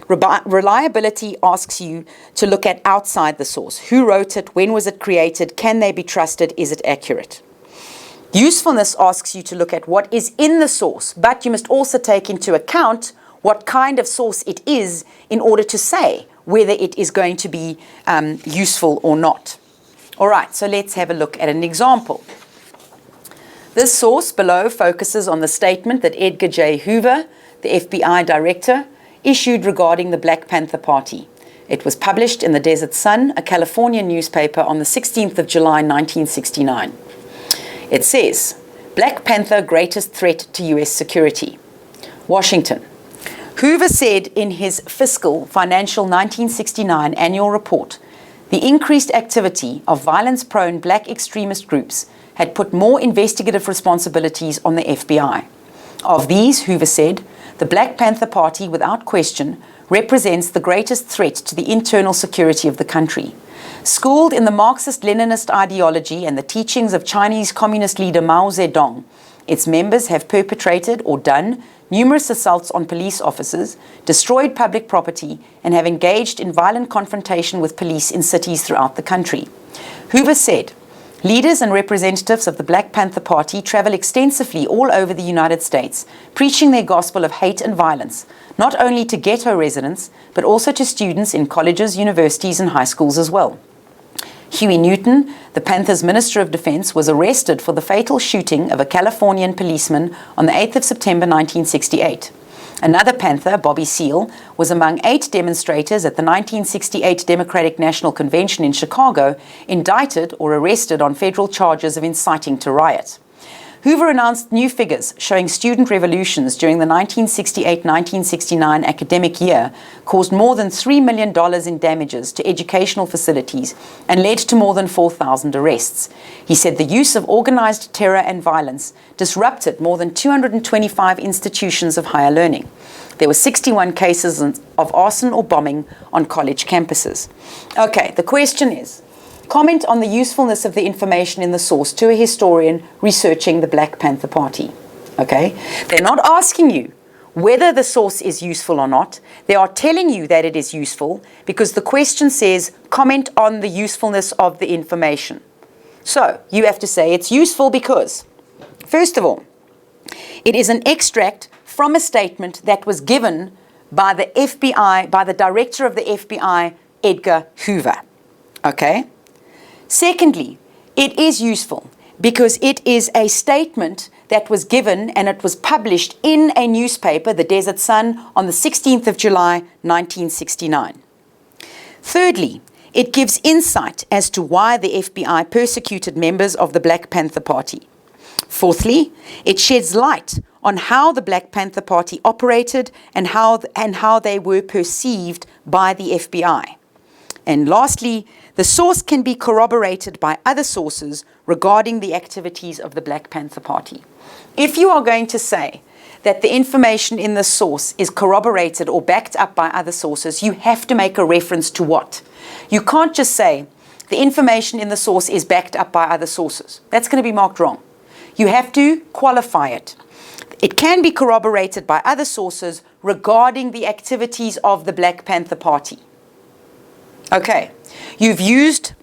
Speaker 1: Reliability asks you to look at outside the source. Who wrote it? When was it created? Can they be trusted? Is it accurate? Usefulness asks you to look at what is in the source, but you must also take into account what kind of source it is in order to say whether it is going to be useful or not. All right, so let's have a look at an example. This source below focuses on the statement that Edgar J. Hoover, the FBI director, issued regarding the Black Panther Party. It was published in the Desert Sun, a California newspaper, on the 16th of July 1969. It says, Black Panther greatest threat to U.S. security. Washington. Hoover said in his fiscal financial 1969 annual report, the increased activity of violence-prone black extremist groups had put more investigative responsibilities on the FBI. Of these, Hoover said, the Black Panther Party, without question, represents the greatest threat to the internal security of the country. Schooled in the Marxist-Leninist ideology and the teachings of Chinese Communist leader Mao Zedong, its members have perpetrated or done numerous assaults on police officers, destroyed public property, and have engaged in violent confrontation with police in cities throughout the country. Hoover said, leaders and representatives of the Black Panther Party travel extensively all over the United States, preaching their gospel of hate and violence, not only to ghetto residents, but also to students in colleges, universities, and high schools as well. Huey Newton, the Panthers' Minister of Defense, was arrested for the fatal shooting of a Californian policeman on the 8th of September 1968. Another Panther, Bobby Seale, was among 8 demonstrators at the 1968 Democratic National Convention in Chicago, indicted or arrested on federal charges of inciting to riot. Hoover announced new figures showing student revolutions during the 1968-1969 academic year caused more than $3 million in damages to educational facilities and led to more than 4,000 arrests. He said the use of organized terror and violence disrupted more than 225 institutions of higher learning. There were 61 cases of arson or bombing on college campuses. Okay, the question is, comment on the usefulness of the information in the source to a historian researching the Black Panther Party. Okay? They're not asking you whether the source is useful or not. They are telling you that it is useful because the question says, comment on the usefulness of the information. So you have to say it's useful because, first of all, it is an extract from a statement that was given by the FBI, by the director of the FBI, Edgar Hoover. Okay? Secondly, it is useful because it is a statement that was given and it was published in a newspaper, the Desert Sun, on the 16th of July, 1969. Thirdly, it gives insight as to why the FBI persecuted members of the Black Panther Party. Fourthly, it sheds light on how the Black Panther Party operated and how they were perceived by the FBI. And lastly, the source can be corroborated by other sources regarding the activities of the Black Panther Party. If you are going to say that the information in the source is corroborated or backed up by other sources, you have to make a reference to what? You can't just say the information in the source is backed up by other sources. That's going to be marked wrong. You have to qualify it. It can be corroborated by other sources regarding the activities of the Black Panther Party. Okay, you've used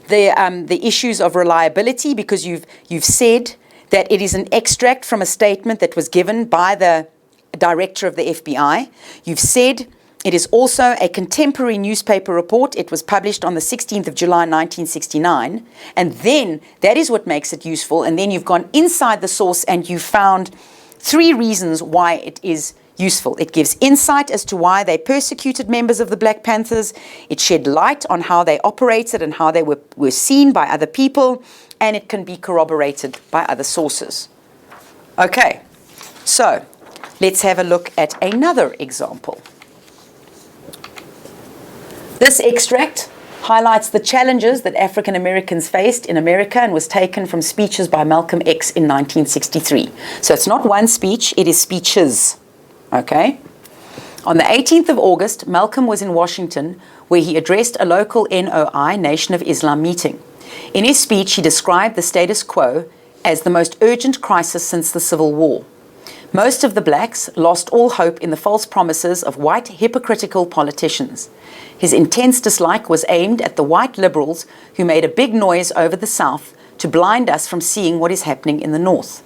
Speaker 1: the issues of reliability because you've said that it is an extract from a statement that was given by the director of the FBI. You've said it is also a contemporary newspaper report. It was published on the 16th of July, 1969. And then that is what makes it useful. And then you've gone inside the source and you found 3 reasons why it is useful. It gives insight as to why they persecuted members of the Black Panthers. It shed light on how they operated and how they were seen by other people. And it can be corroborated by other sources. Okay, so let's have a look at another example. This extract highlights the challenges that African Americans faced in America and was taken from speeches by Malcolm X in 1963. So it's not one speech, it is speeches. Okay? On the 18th of August, Malcolm was in Washington where he addressed a local NOI, Nation of Islam meeting. In his speech, he described the status quo as the most urgent crisis since the Civil War. Most of the blacks lost all hope in the false promises of white, hypocritical politicians. His intense dislike was aimed at the white liberals who made a big noise over the South to blind us from seeing what is happening in the North.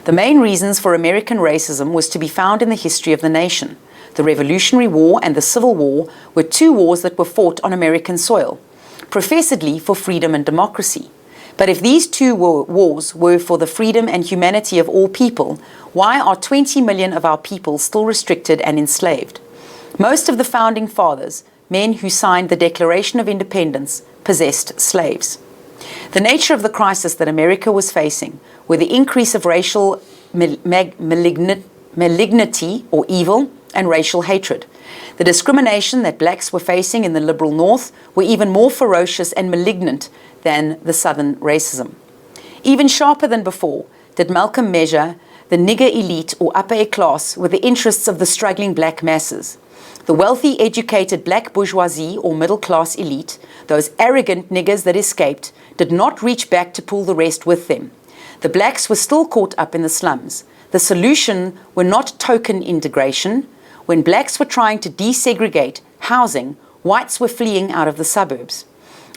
Speaker 1: The main reasons for American racism was to be found in the history of the nation. The Revolutionary War and the Civil War were two wars that were fought on American soil, professedly for freedom and democracy. But if these two wars were for the freedom and humanity of all people, why are 20 million of our people still restricted and enslaved? Most of the founding fathers, men who signed the Declaration of Independence, possessed slaves. The nature of the crisis that America was facing were the increase of racial malignity or evil and racial hatred. The discrimination that blacks were facing in the liberal North were even more ferocious and malignant than the Southern racism. Even sharper than before did Malcolm measure the nigger elite or upper class with the interests of the struggling black masses. The wealthy, educated black bourgeoisie or middle-class elite, those arrogant niggers that escaped, did not reach back to pull the rest with them. The blacks were still caught up in the slums. The solution were not token integration. When blacks were trying to desegregate housing, whites were fleeing out of the suburbs.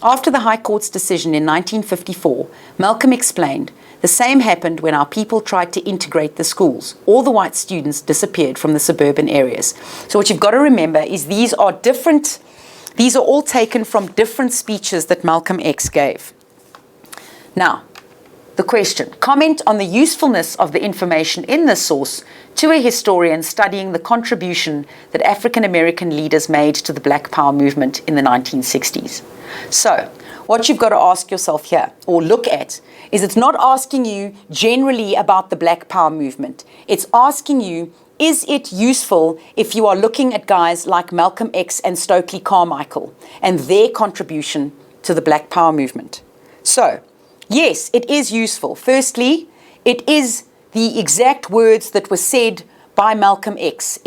Speaker 1: After the High Court's decision in 1954, Malcolm explained, the same happened when our people tried to integrate the schools. All the white students disappeared from the suburban areas. So what you've got to remember is these are all taken from different speeches that Malcolm X gave. Now, the question, comment on the usefulness of the information in this source to a historian studying the contribution that African American leaders made to the Black Power movement in the 1960s. So, what you've got to ask yourself here, or look at, is it's not asking you generally about the Black Power movement. It's asking you, is it useful if you are looking at guys like Malcolm X and Stokely Carmichael and their contribution to the Black Power movement? So, yes, it is useful. Firstly, it is the exact words that were said by Malcolm X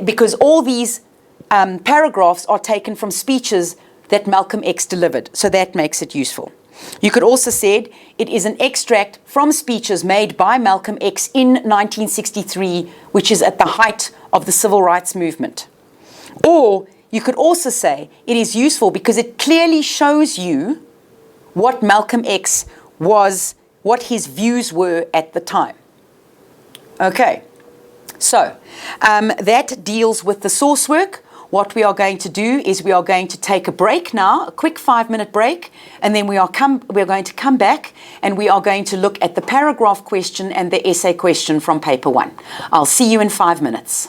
Speaker 1: because all these paragraphs are taken from speeches that Malcolm X delivered. So that makes it useful. You could also say it is an extract from speeches made by Malcolm X in 1963, which is at the height of the civil rights movement. Or you could also say it is useful because it clearly shows you what Malcolm X was, what his views were at the time. Okay, so that deals with the source work. What we are going to do is we are going to take a break now, a quick 5-minute break, and then we're going to come back and we are going to look at the paragraph question and the essay question from paper 1. I'll see you in 5 minutes.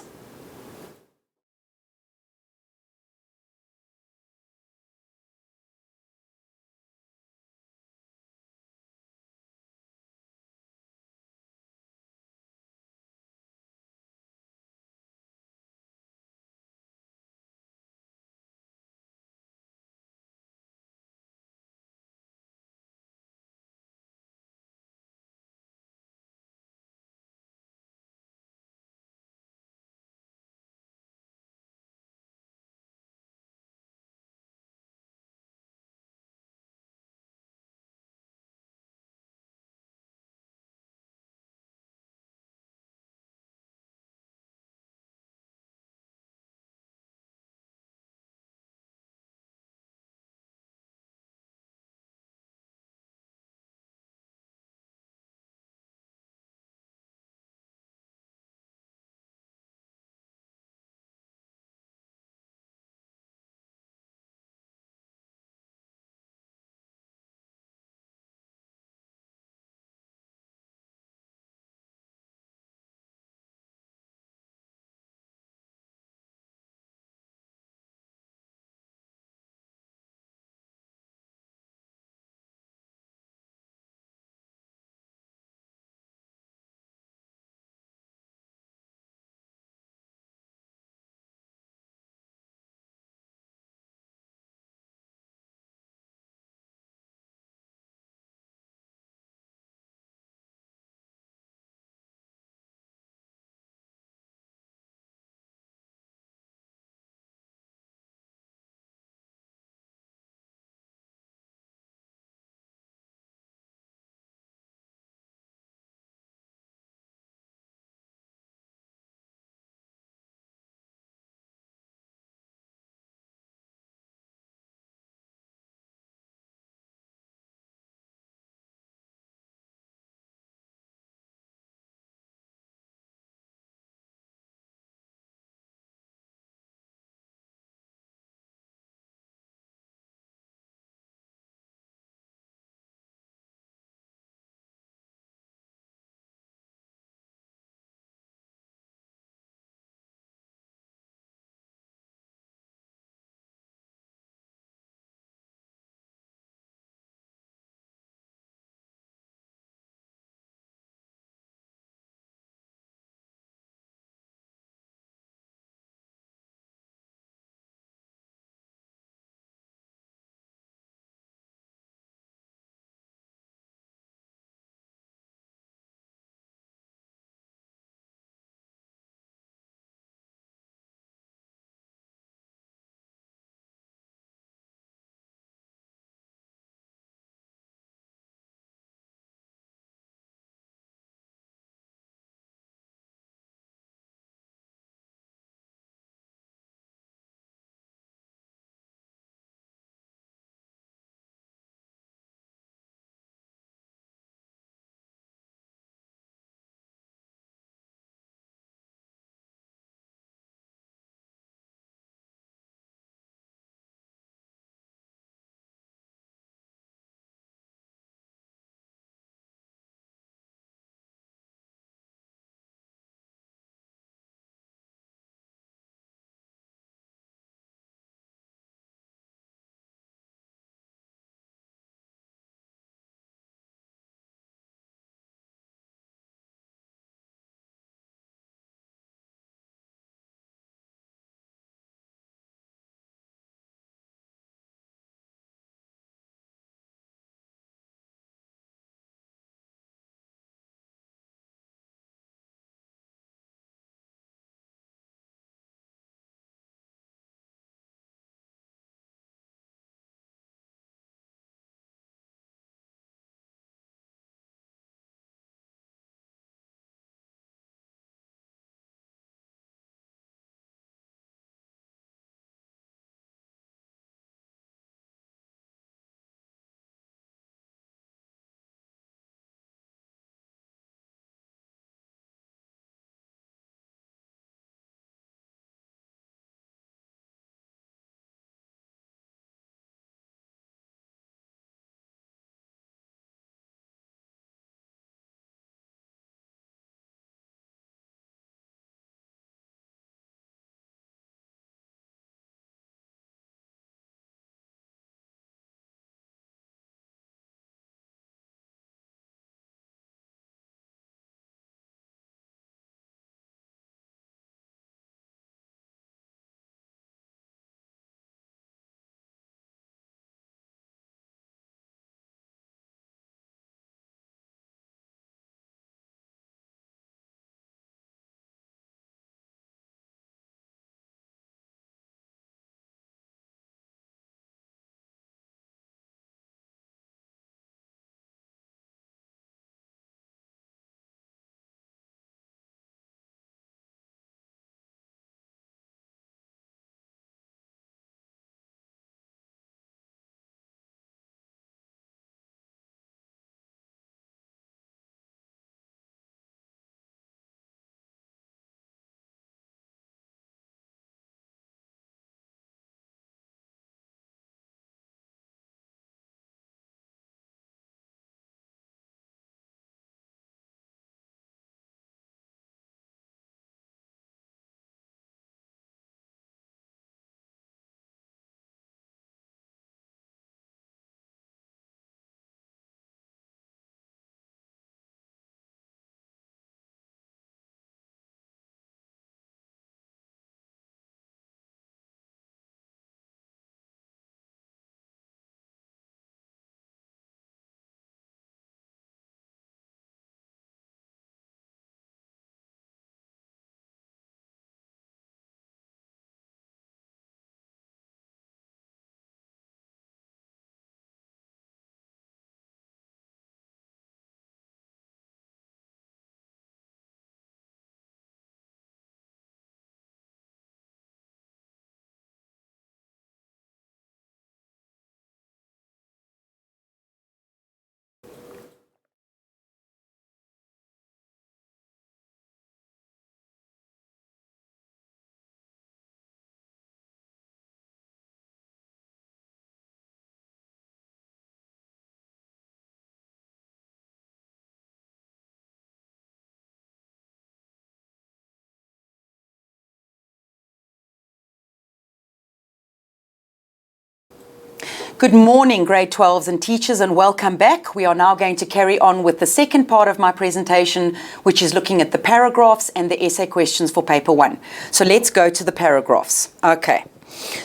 Speaker 1: Good morning, grade 12s and teachers, and welcome back. We are now going to carry on with the second part of my presentation, which is looking at the paragraphs and the essay questions for paper 1. So let's go to the paragraphs. Okay.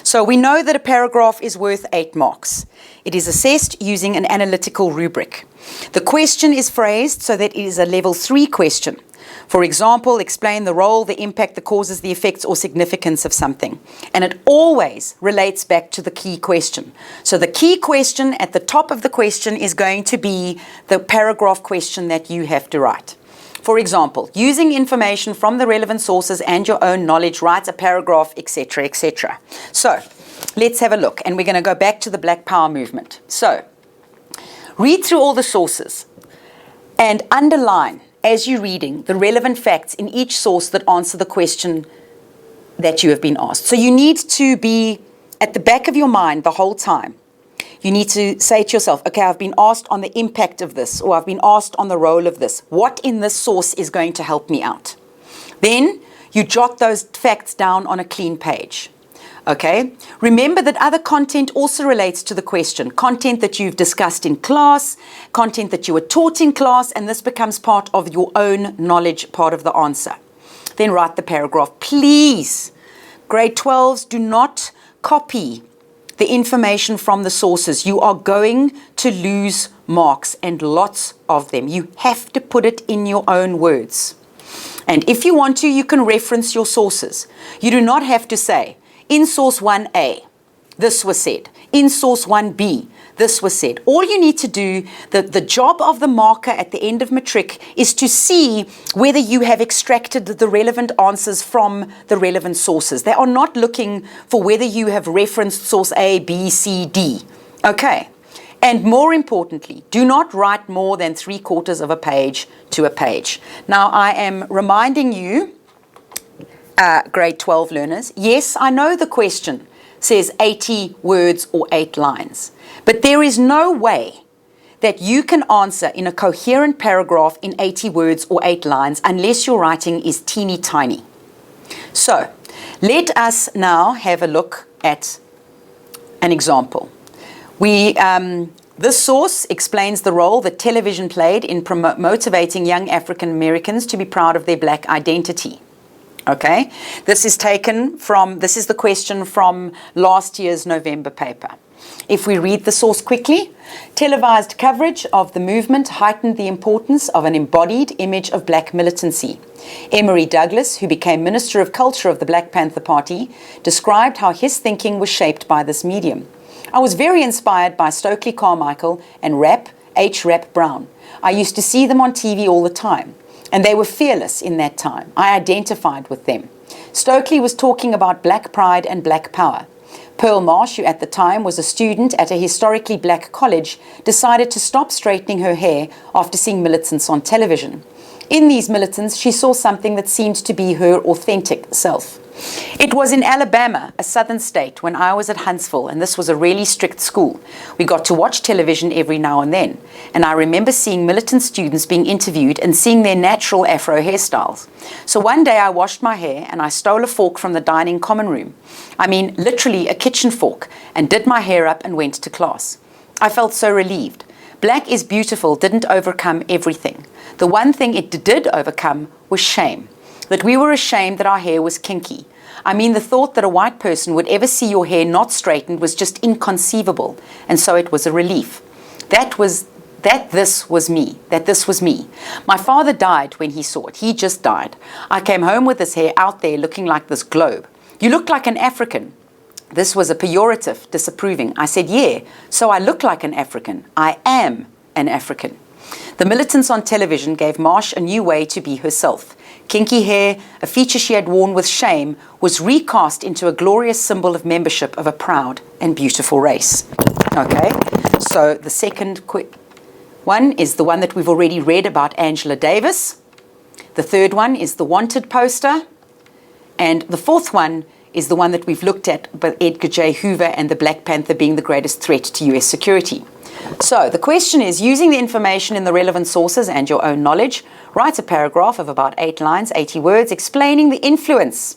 Speaker 1: So we know that a paragraph is worth 8 marks. It is assessed using an analytical rubric. The question is phrased so that it is a level 3 question. For example, explain the role, the impact, the causes, the effects, or significance of something. And it always relates back to the key question. So the key question at the top of the question is going to be the paragraph question that you have to write. For example, using information from the relevant sources and your own knowledge, write a paragraph, etc., etc. So let's have a look. And we're going to go back to the Black Power movement. So read through all the sources and underline, as you're reading, the relevant facts in each source that answer the question that you have been asked. So you need to be at the back of your mind the whole time. You need to say to yourself, okay, I've been asked on the impact of this, or I've been asked on the role of this. What in this source is going to help me out? Then you jot those facts down on a clean page. Okay, remember that other content also relates to the question. Content that you've discussed in class, content that you were taught in class, and this becomes part of your own knowledge, part of the answer. Then write the paragraph. Please, grade 12s, do not copy the information from the sources. You are going to lose marks, and lots of them. You have to put it in your own words. And if you want to, you can reference your sources. You do not have to say, in source 1A, this was said. In source 1B, this was said. All you need to do, the job of the marker at the end of matric, is to see whether you have extracted the relevant answers from the relevant sources. They are not looking for whether you have referenced source A, B, C, D. Okay. And more importantly, do not write more than 3/4 of a page to a page. Now, I am reminding you, grade 12 learners, yes, I know the question says 80 words or 8 lines, but there is no way that you can answer in a coherent paragraph in 80 words or 8 lines unless your writing is teeny tiny. So let us now have a look at an example. This source explains the role that television played in motivating young African Americans to be proud of their black identity. Okay, this is the question from last year's November paper. If we read the source quickly, televised coverage of the movement heightened the importance of an embodied image of black militancy. Emory Douglas, who became Minister of Culture of the Black Panther Party, described how his thinking was shaped by this medium. I was very inspired by Stokely Carmichael and H. Rap Brown. I used to see them on TV all the time. And they were fearless in that time. I identified with them. Stokely was talking about black pride and black power. Pearl Marsh, who at the time was a student at a historically black college, decided to stop straightening her hair after seeing militants on television. In these militants, she saw something that seemed to be her authentic self. It was in Alabama, a southern state, when I was at Huntsville, and this was a really strict school. We got to watch television every now and then, and I remember seeing militant students being interviewed and seeing their natural afro hairstyles. So one day I washed my hair and I stole a fork from the dining common room. I mean, literally a kitchen fork, and did my hair up and went to class. I felt so relieved. Black is beautiful didn't overcome everything. The one thing it did overcome was shame. That we were ashamed that our hair was kinky. I mean, the thought that a white person would ever see your hair not straightened was just inconceivable, and so it was a relief. That this was me. My father died when he saw it. He just died. I came home with his hair out there looking like this globe. You look like an African. This was a pejorative, disapproving. I said, yeah, so I look like an African. I am an African. The militants on television gave Marsh a new way to be herself. Kinky hair, a feature she had worn with shame, was recast into a glorious symbol of membership of a proud and beautiful race. Okay, so the second one is the one that we've already read about Angela Davis. The third one is the wanted poster. And the fourth one is the one that we've looked at, by Edgar J. Hoover and the Black Panther being the greatest threat to US security. So the question is, using the information in the relevant sources and your own knowledge, write a paragraph of about 8 lines, 80 words, explaining the influence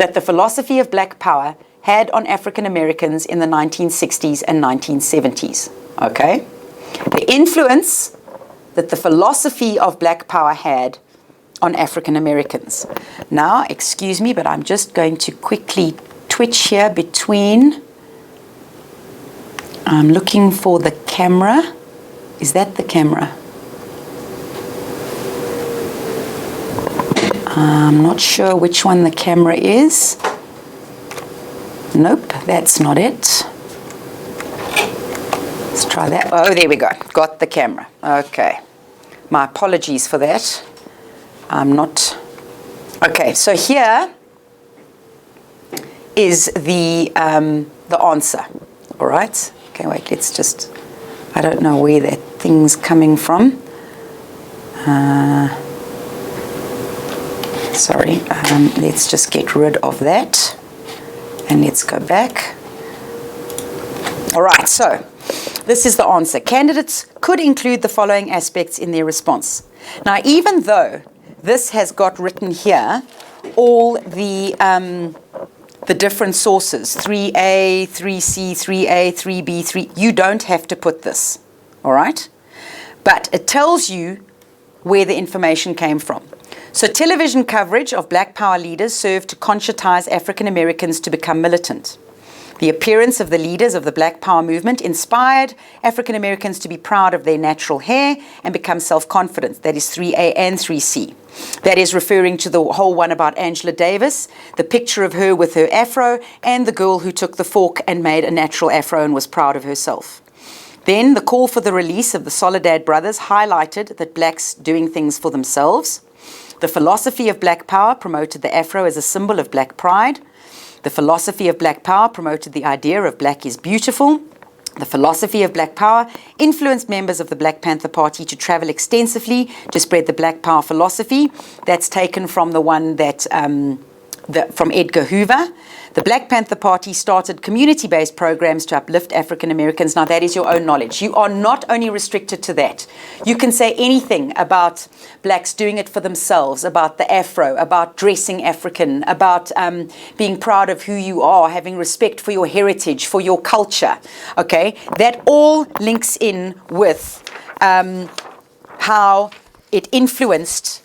Speaker 1: that the philosophy of black power had on African Americans in the 1960s and 1970s. Okay? The influence that the philosophy of Black Power had on African Americans. Now, excuse me, but I'm just going to quickly twitch here between. I'm looking for the camera. Is that the camera? I'm not sure which one the camera is. Nope, that's not it. Let's try that. Oh, there we go. Got the camera. Okay. My apologies for that. I'm not. Okay, so here is the answer. All right. Okay, wait. Let's just. I don't know where that thing's coming from. Sorry. Let's just get rid of that, and let's go back. All right. So. This is the answer. Candidates could include the following aspects in their response. Now, even though this has got written here, all the different sources, 3A, 3C, 3A, 3B, 3, you don't have to put this, all right? But it tells you where the information came from. So television coverage of Black Power leaders served to conscientize African Americans to become militant. The appearance of the leaders of the Black Power movement inspired African Americans to be proud of their natural hair and become self-confident. That is 3A and 3C. That is referring to the whole one about Angela Davis, the picture of her with her afro, and the girl who took the fork and made a natural afro and was proud of herself. Then the call for the release of the Soledad brothers highlighted that blacks doing things for themselves. The philosophy of Black Power promoted the afro as a symbol of black pride. The philosophy of Black Power promoted the idea of black is beautiful. The philosophy of Black Power influenced members of the Black Panther Party to travel extensively to spread the Black Power philosophy. That's taken from the one that from Edgar Hoover. The Black Panther Party started community-based programs to uplift African Americans. Now, that is your own knowledge. You are not only restricted to that. You can say anything about blacks doing it for themselves, about the afro, about dressing African, about being proud of who you are, having respect for your heritage, for your culture. Okay? That all links in with how it influenced,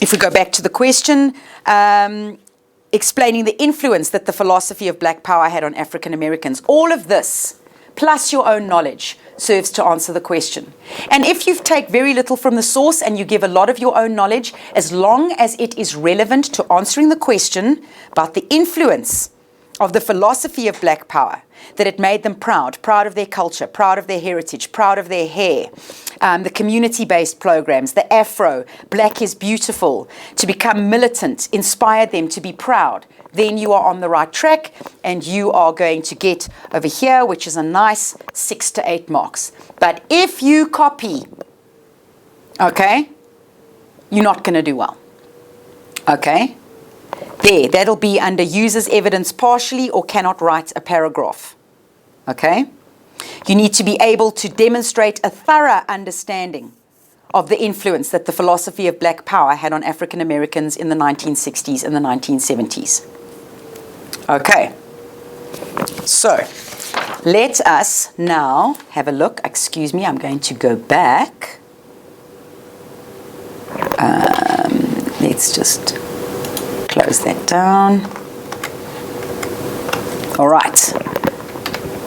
Speaker 1: if we go back to the question, explaining the influence that the philosophy of Black Power had on African Americans. All of this, plus your own knowledge, serves to answer the question. And if you take very little from the source and you give a lot of your own knowledge, as long as it is relevant to answering the question about the influence of the philosophy of Black Power, that it made them proud of their culture, proud of their heritage, proud of their hair, the community-based programs, the afro, black is beautiful, to become militant, inspired them to be proud, then you are on the right track and you are going to get over here, which is a nice 6 to 8 marks. But if you copy, okay, you're not going to do well. Okay? There, that'll be under uses evidence partially or cannot write a paragraph. Okay? You need to be able to demonstrate a thorough understanding of the influence that the philosophy of Black Power had on African Americans in the 1960s and the 1970s. Okay. So, let us now have a look. Excuse me, I'm going to go back. Let's just close that down. All right.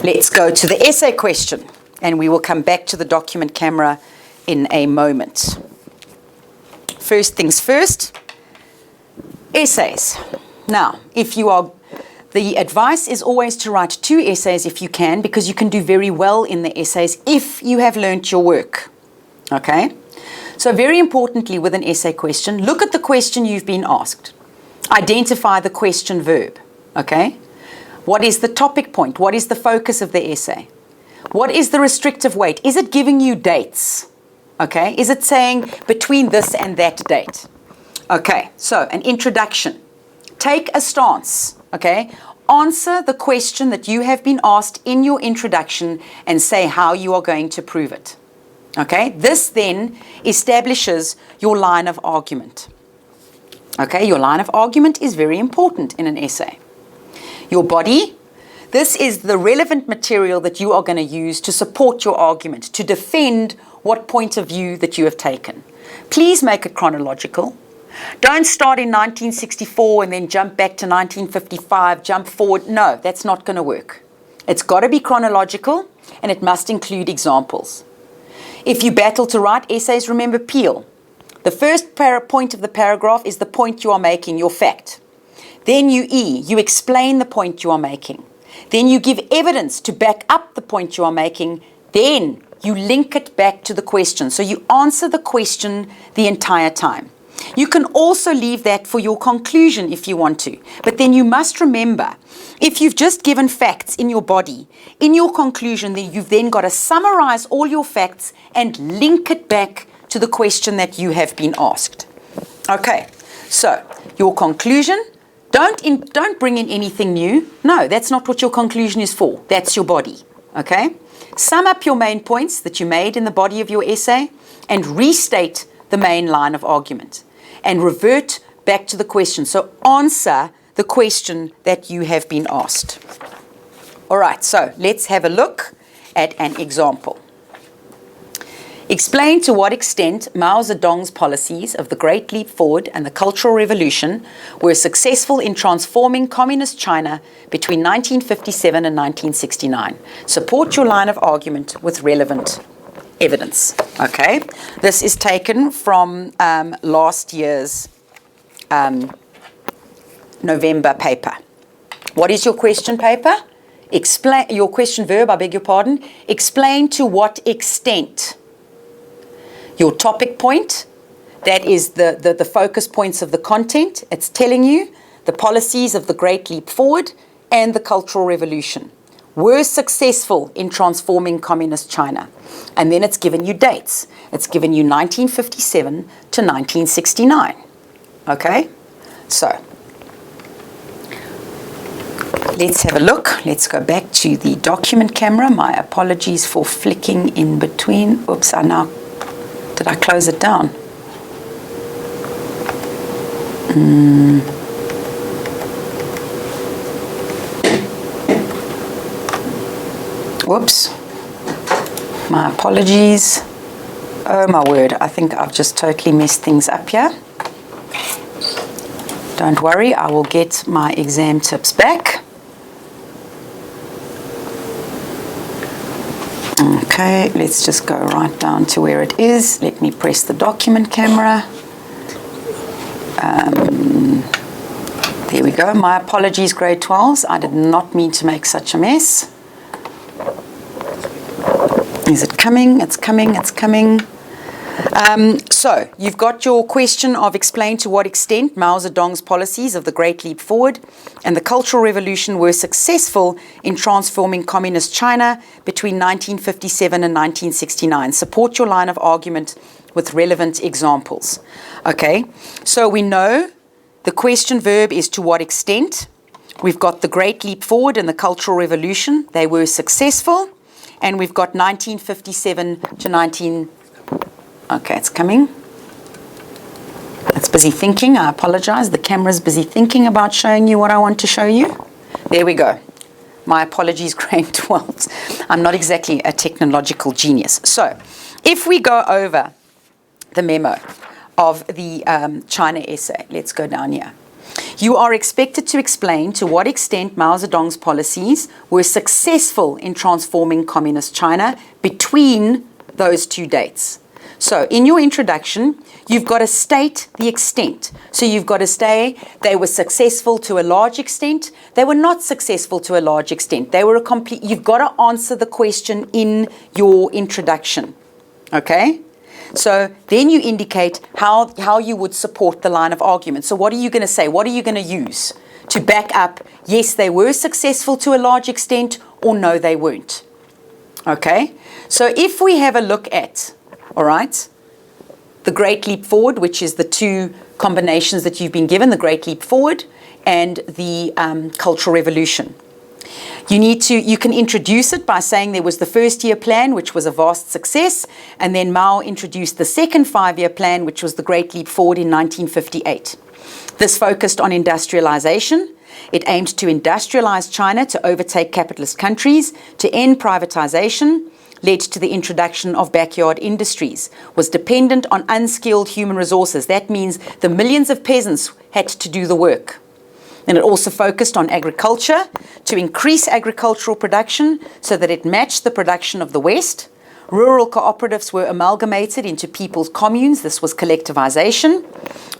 Speaker 1: Let's go to the essay question, and we will come back to the document camera in a moment. First things first, essays. Now, the advice is always to write 2 essays if you can, because you can do very well in the essays if you have learnt your work. Okay? So very importantly with an essay question, look at the question you've been asked. Identify the question verb. Okay? What is the topic point? What is the focus of the essay? What is the restrictive weight? Is it giving you dates? Okay, is it saying between this and that date? Okay, so an introduction. Take a stance, okay? Answer the question that you have been asked in your introduction and say how you are going to prove it. Okay, this then establishes your line of argument. Okay, your line of argument is very important in an essay. Your body, this is the relevant material that you are going to use to support your argument, to defend what point of view that you have taken. Please make it chronological. Don't start in 1964 and then jump back to 1955, jump forward. No, that's not going to work. It's got to be chronological, and it must include examples. If you battle to write essays, remember Peel. The first point of the paragraph is the point you are making, your fact. Then you explain the point you are making. Then you give evidence to back up the point you are making. Then you link it back to the question. So you answer the question the entire time. You can also leave that for your conclusion if you want to. But then you must remember, if you've just given facts in your body, in your conclusion, then you've then got to summarize all your facts and link it back to the question that you have been asked. Okay, so your conclusion, don't bring in anything new. No, that's not what your conclusion is for. That's your body. Okay? Sum up your main points that you made in the body of your essay and restate the main line of argument and revert back to the question. So answer the question that you have been asked. All right, so let's have a look at an example. Explain to what extent Mao Zedong's policies of the Great Leap Forward and the Cultural Revolution were successful in transforming communist China between 1957 and 1969. Support your line of argument with relevant evidence. Okay, this is taken from last year's November paper. What is your question paper? Explain your question verb, I beg your pardon. Explain to what extent. Your topic point, that is the focus points of the content. It's telling you the policies of the Great Leap Forward and the Cultural Revolution were successful in transforming communist China. And then it's given you dates. It's given you 1957 to 1969. Okay? So, let's have a look. Let's go back to the document camera. My apologies for flicking in between. Oops, did I close it down? Whoops. My apologies. Oh my word, I think I've just totally messed things up here. Don't worry, I will get my exam tips back. Okay, let's just go right down to where it is. Let me press the document camera. There we go. My apologies, grade 12s. I did not mean to make such a mess. Is it coming? It's coming. It's coming. So you've got your question of explain to what extent Mao Zedong's policies of the Great Leap Forward and the Cultural Revolution were successful in transforming communist China between 1957 and 1969. Support your line of argument with relevant examples. Okay, so we know the question verb is to what extent. We've got the Great Leap Forward and the Cultural Revolution. They were successful. And we've got 1957 to 19... Okay, it's coming. It's busy thinking. I apologize. The camera's busy thinking about showing you what I want to show you. There we go. My apologies, grade 12s. I'm not exactly a technological genius. So, if we go over the memo of the China essay, let's go down here. You are expected to explain to what extent Mao Zedong's policies were successful in transforming communist China between those two dates. So in your introduction, you've got to state the extent. So you've got to say they were successful to a large extent. They were not successful to a large extent. They were a complete... You've got to answer the question in your introduction. Okay? So then you indicate how you would support the line of argument. So what are you going to say? What are you going to use to back up, yes, they were successful to a large extent, or no, they weren't? Okay? So if we have a look at, all right, the Great Leap Forward, which is the two combinations that you've been given, the Great Leap Forward and the Cultural Revolution. You can introduce it by saying there was the first-year plan, which was a vast success, and then Mao introduced the second 5-year plan, which was the Great Leap Forward in 1958. This focused on industrialization. It aimed to industrialize China to overtake capitalist countries, to end privatization, led to the introduction of backyard industries, was dependent on unskilled human resources. That means the millions of peasants had to do the work. And it also focused on agriculture to increase agricultural production so that it matched the production of the West. Rural cooperatives were amalgamated into people's communes. This was collectivization.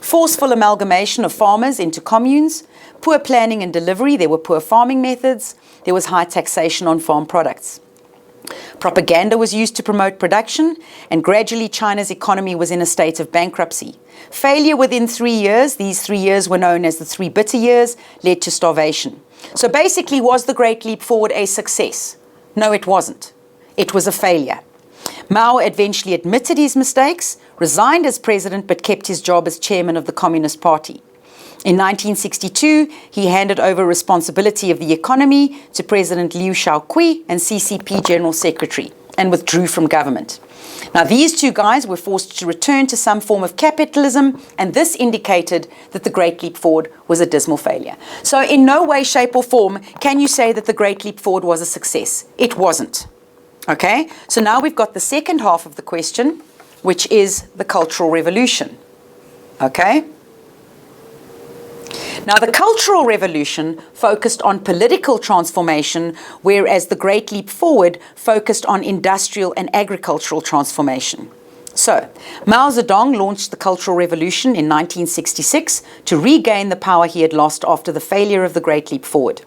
Speaker 1: Forceful amalgamation of farmers into communes. Poor planning and delivery. There were poor farming methods. There was high taxation on farm products. Propaganda was used to promote production, and gradually China's economy was in a state of bankruptcy. Failure within 3 years, these 3 years were known as the 3 bitter years, led to starvation. So basically, was the Great Leap Forward a success? No, it wasn't. It was a failure. Mao eventually admitted his mistakes, resigned as president, but kept his job as chairman of the Communist Party. In 1962, he handed over responsibility of the economy to President Liu Shaoqi and CCP General Secretary, and withdrew from government. Now, these two guys were forced to return to some form of capitalism, and this indicated that the Great Leap Forward was a dismal failure. So in no way, shape, or form can you say that the Great Leap Forward was a success. It wasn't. Okay? So now we've got the second half of the question, which is the Cultural Revolution. Okay? Now, the Cultural Revolution focused on political transformation, whereas the Great Leap Forward focused on industrial and agricultural transformation. So, Mao Zedong launched the Cultural Revolution in 1966 to regain the power he had lost after the failure of the Great Leap Forward.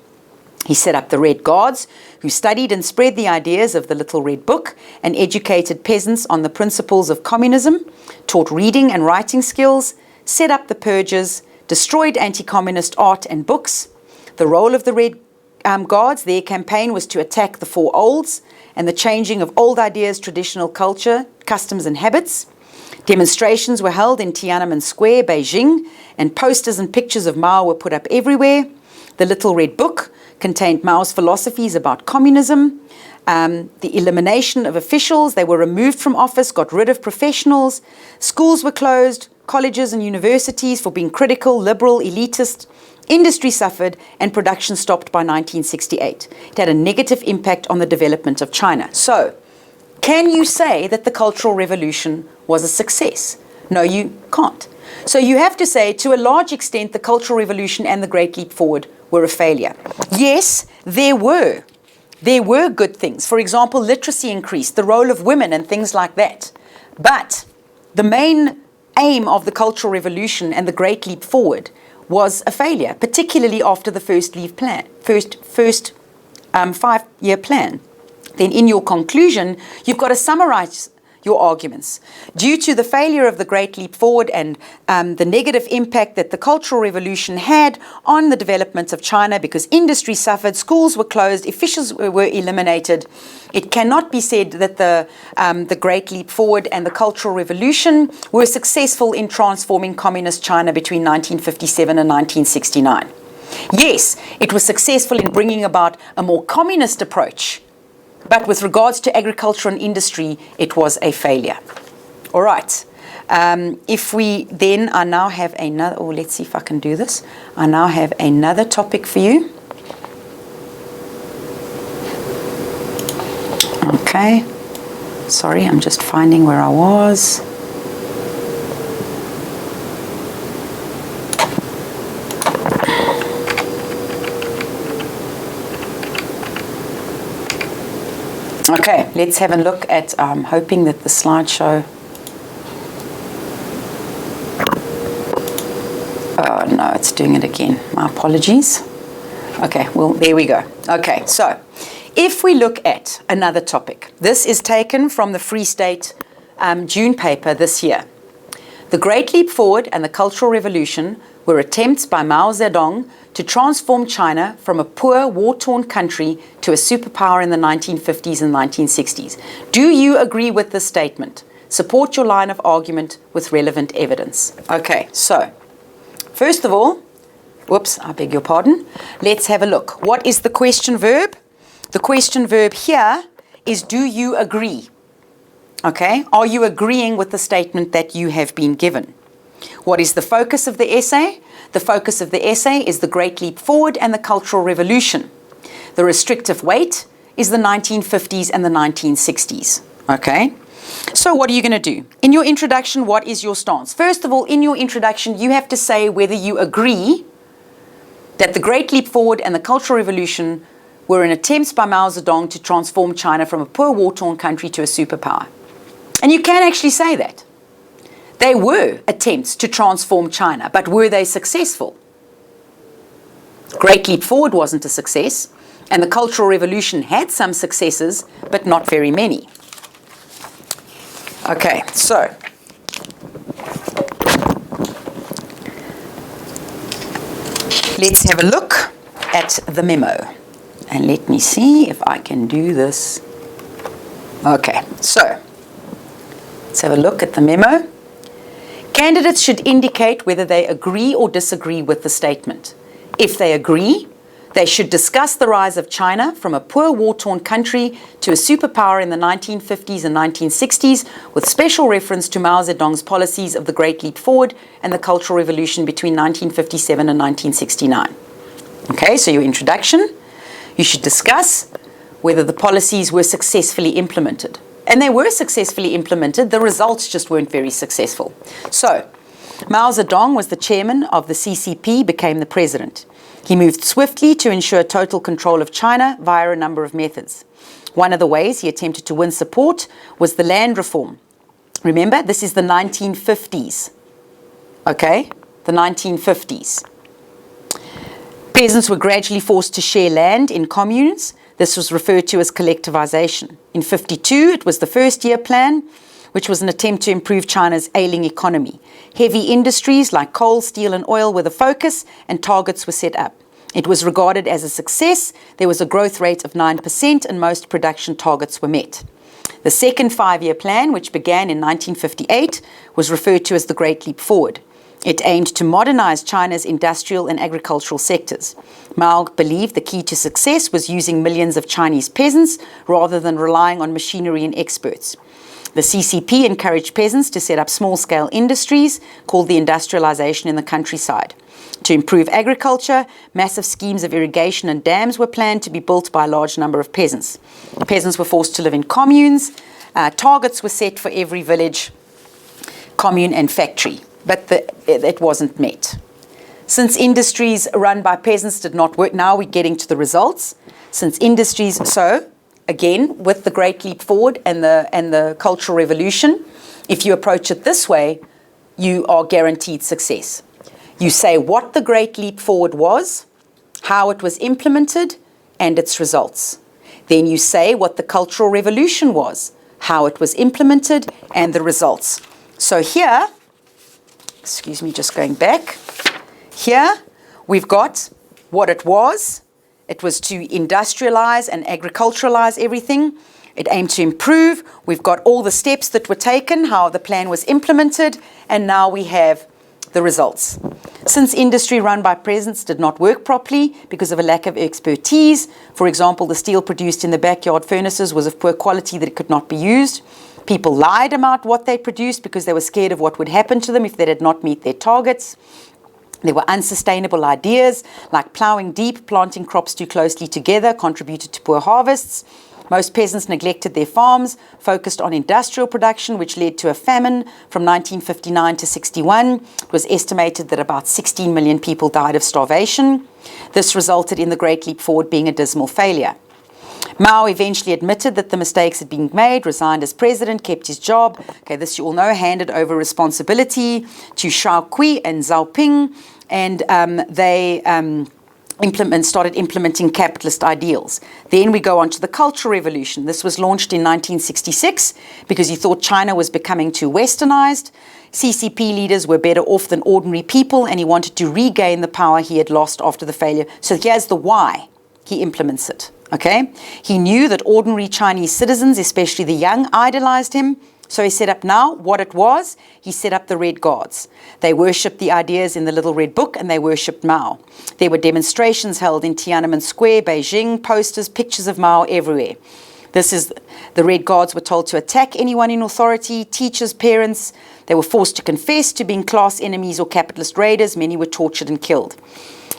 Speaker 1: He set up the Red Guards, who studied and spread the ideas of the Little Red Book and educated peasants on the principles of communism, taught reading and writing skills, set up the purges, destroyed anti-communist art and books. The role of the Red Guards, their campaign was to attack the Four Olds and the changing of old ideas, traditional culture, customs and habits. Demonstrations were held in Tiananmen Square, Beijing, and posters and pictures of Mao were put up everywhere. The Little Red Book contained Mao's philosophies about communism, the elimination of officials. They were removed from office, got rid of professionals. Schools were closed, colleges and universities for being critical, liberal, elitist. Industry suffered and production stopped by 1968. It had a negative impact on the development of China. So, can you say that the Cultural Revolution was a success? No, you can't. So you have to say, to a large extent, the Cultural Revolution and the Great Leap Forward were a failure. Yes, there were good things. For example, literacy increased, the role of women and things like that. But the main aim of the Cultural Revolution and the Great Leap Forward was a failure, particularly after the first 5-year plan. Then in your conclusion, you've got to summarize your arguments. Due to the failure of the Great Leap Forward and the negative impact that the Cultural Revolution had on the development of China, because industry suffered, schools were closed, officials were eliminated, it cannot be said that the Great Leap Forward and the Cultural Revolution were successful in transforming communist China between 1957 and 1969. Yes, it was successful in bringing about a more communist approach, but with regards to agriculture and industry, it was a failure. All right. If we then, I now have another, let's see if I can do this. I now have another topic for you. Okay. Sorry, I'm just finding where I was. Okay, let's have a look at, I'm hoping that the slideshow, oh no, it's doing it again, my apologies. Okay, well, there we go. Okay, so if we look at another topic, this is taken from the Free State June paper this year. The Great Leap Forward and the Cultural Revolution were attempts by Mao Zedong to transform China from a poor, war-torn country to a superpower in the 1950s and 1960s. Do you agree with this statement? Support your line of argument with relevant evidence. Okay, so, first of all, Whoops, I beg your pardon. Let's have a look. What is the question verb? The question verb here is, do you agree? Okay, are you agreeing with the statement that you have been given? What is the focus of the essay? The focus of the essay is the Great Leap Forward and the Cultural Revolution. The restrictive weight is the 1950s and the 1960s. Okay, so what are you going to do? In your introduction, what is your stance? First of all, in your introduction, you have to say whether you agree that the Great Leap Forward and the Cultural Revolution were an attempt by Mao Zedong to transform China from a poor war-torn country to a superpower. And you can actually say that. They were attempts to transform China, but were they successful? Great Leap Forward wasn't a success, and the Cultural Revolution had some successes, but not very many. Okay, so let's have a look at the memo. And let me see if I can do this. Okay, so let's have a look at the memo. Candidates should indicate whether they agree or disagree with the statement. If they agree, they should discuss the rise of China from a poor war-torn country to a superpower in the 1950s and 1960s, with special reference to Mao Zedong's policies of the Great Leap Forward and the Cultural Revolution between 1957 and 1969. Okay, so your introduction, you should discuss whether the policies were successfully implemented. And they were successfully implemented, the results just weren't very successful. So, Mao Zedong was the chairman of the CCP, became the president. He moved swiftly to ensure total control of China via a number of methods. One of the ways he attempted to win support was the land reform. Remember, this is the 1950s. Okay? The 1950s. Peasants were gradually forced to share land in communes. This was referred to as collectivization. In 1952, it was the first-year plan, which was an attempt to improve China's ailing economy. Heavy industries like coal, steel, and oil were the focus, and targets were set up. It was regarded as a success. There was a growth rate of 9%, and most production targets were met. The second five-year plan, which began in 1958, was referred to as the Great Leap Forward. It aimed to modernize China's industrial and agricultural sectors. Mao believed the key to success was using millions of Chinese peasants rather than relying on machinery and experts. The CCP encouraged peasants to set up small-scale industries called the industrialization in the countryside. To improve agriculture, massive schemes of irrigation and dams were planned to be built by a large number of peasants. Peasants were forced to live in communes. Targets were set for every village, commune and factory, but it wasn't met. Since industries run by peasants did not work, now we're getting to the results. Since industries, so again, with the Great Leap Forward and the Cultural Revolution, if you approach it this way, you are guaranteed success. You say what the Great Leap Forward was, how it was implemented, and its results. Then you say what the Cultural Revolution was, how it was implemented, and the results. So here, excuse me, just going back. Here, we've got what it was. It was to industrialize and agriculturalize everything. It aimed to improve. We've got all the steps that were taken, how the plan was implemented, and now we have the results. Since industry run by peasants did not work properly because of a lack of expertise, for example, the steel produced in the backyard furnaces was of poor quality that it could not be used. People lied about what they produced because they were scared of what would happen to them if they did not meet their targets. There were unsustainable ideas like ploughing deep, planting crops too closely together contributed to poor harvests. Most peasants neglected their farms, focused on industrial production, which led to a famine from 1959 to 61. It was estimated that about 16 million people died of starvation. This resulted in the Great Leap Forward being a dismal failure. Mao eventually admitted that the mistakes had been made, resigned as president, kept his job. Okay, this you all know, handed over responsibility to Shaokui and Xiaoping, and they started implementing capitalist ideals. Then we go on to the Cultural Revolution. This was launched in 1966 because he thought China was becoming too westernized. CCP leaders were better off than ordinary people, and he wanted to regain the power he had lost after the failure. So here's the why he implements it. Okay? He knew that ordinary Chinese citizens, especially the young, idolized him. So he set up now what it was. He set up the Red Guards. They worshipped the ideas in the Little Red Book and they worshipped Mao. There were demonstrations held in Tiananmen Square, Beijing, posters, pictures of Mao everywhere. The Red Guards were told to attack anyone in authority, teachers, parents. They were forced to confess to being class enemies or capitalist raiders. Many were tortured and killed.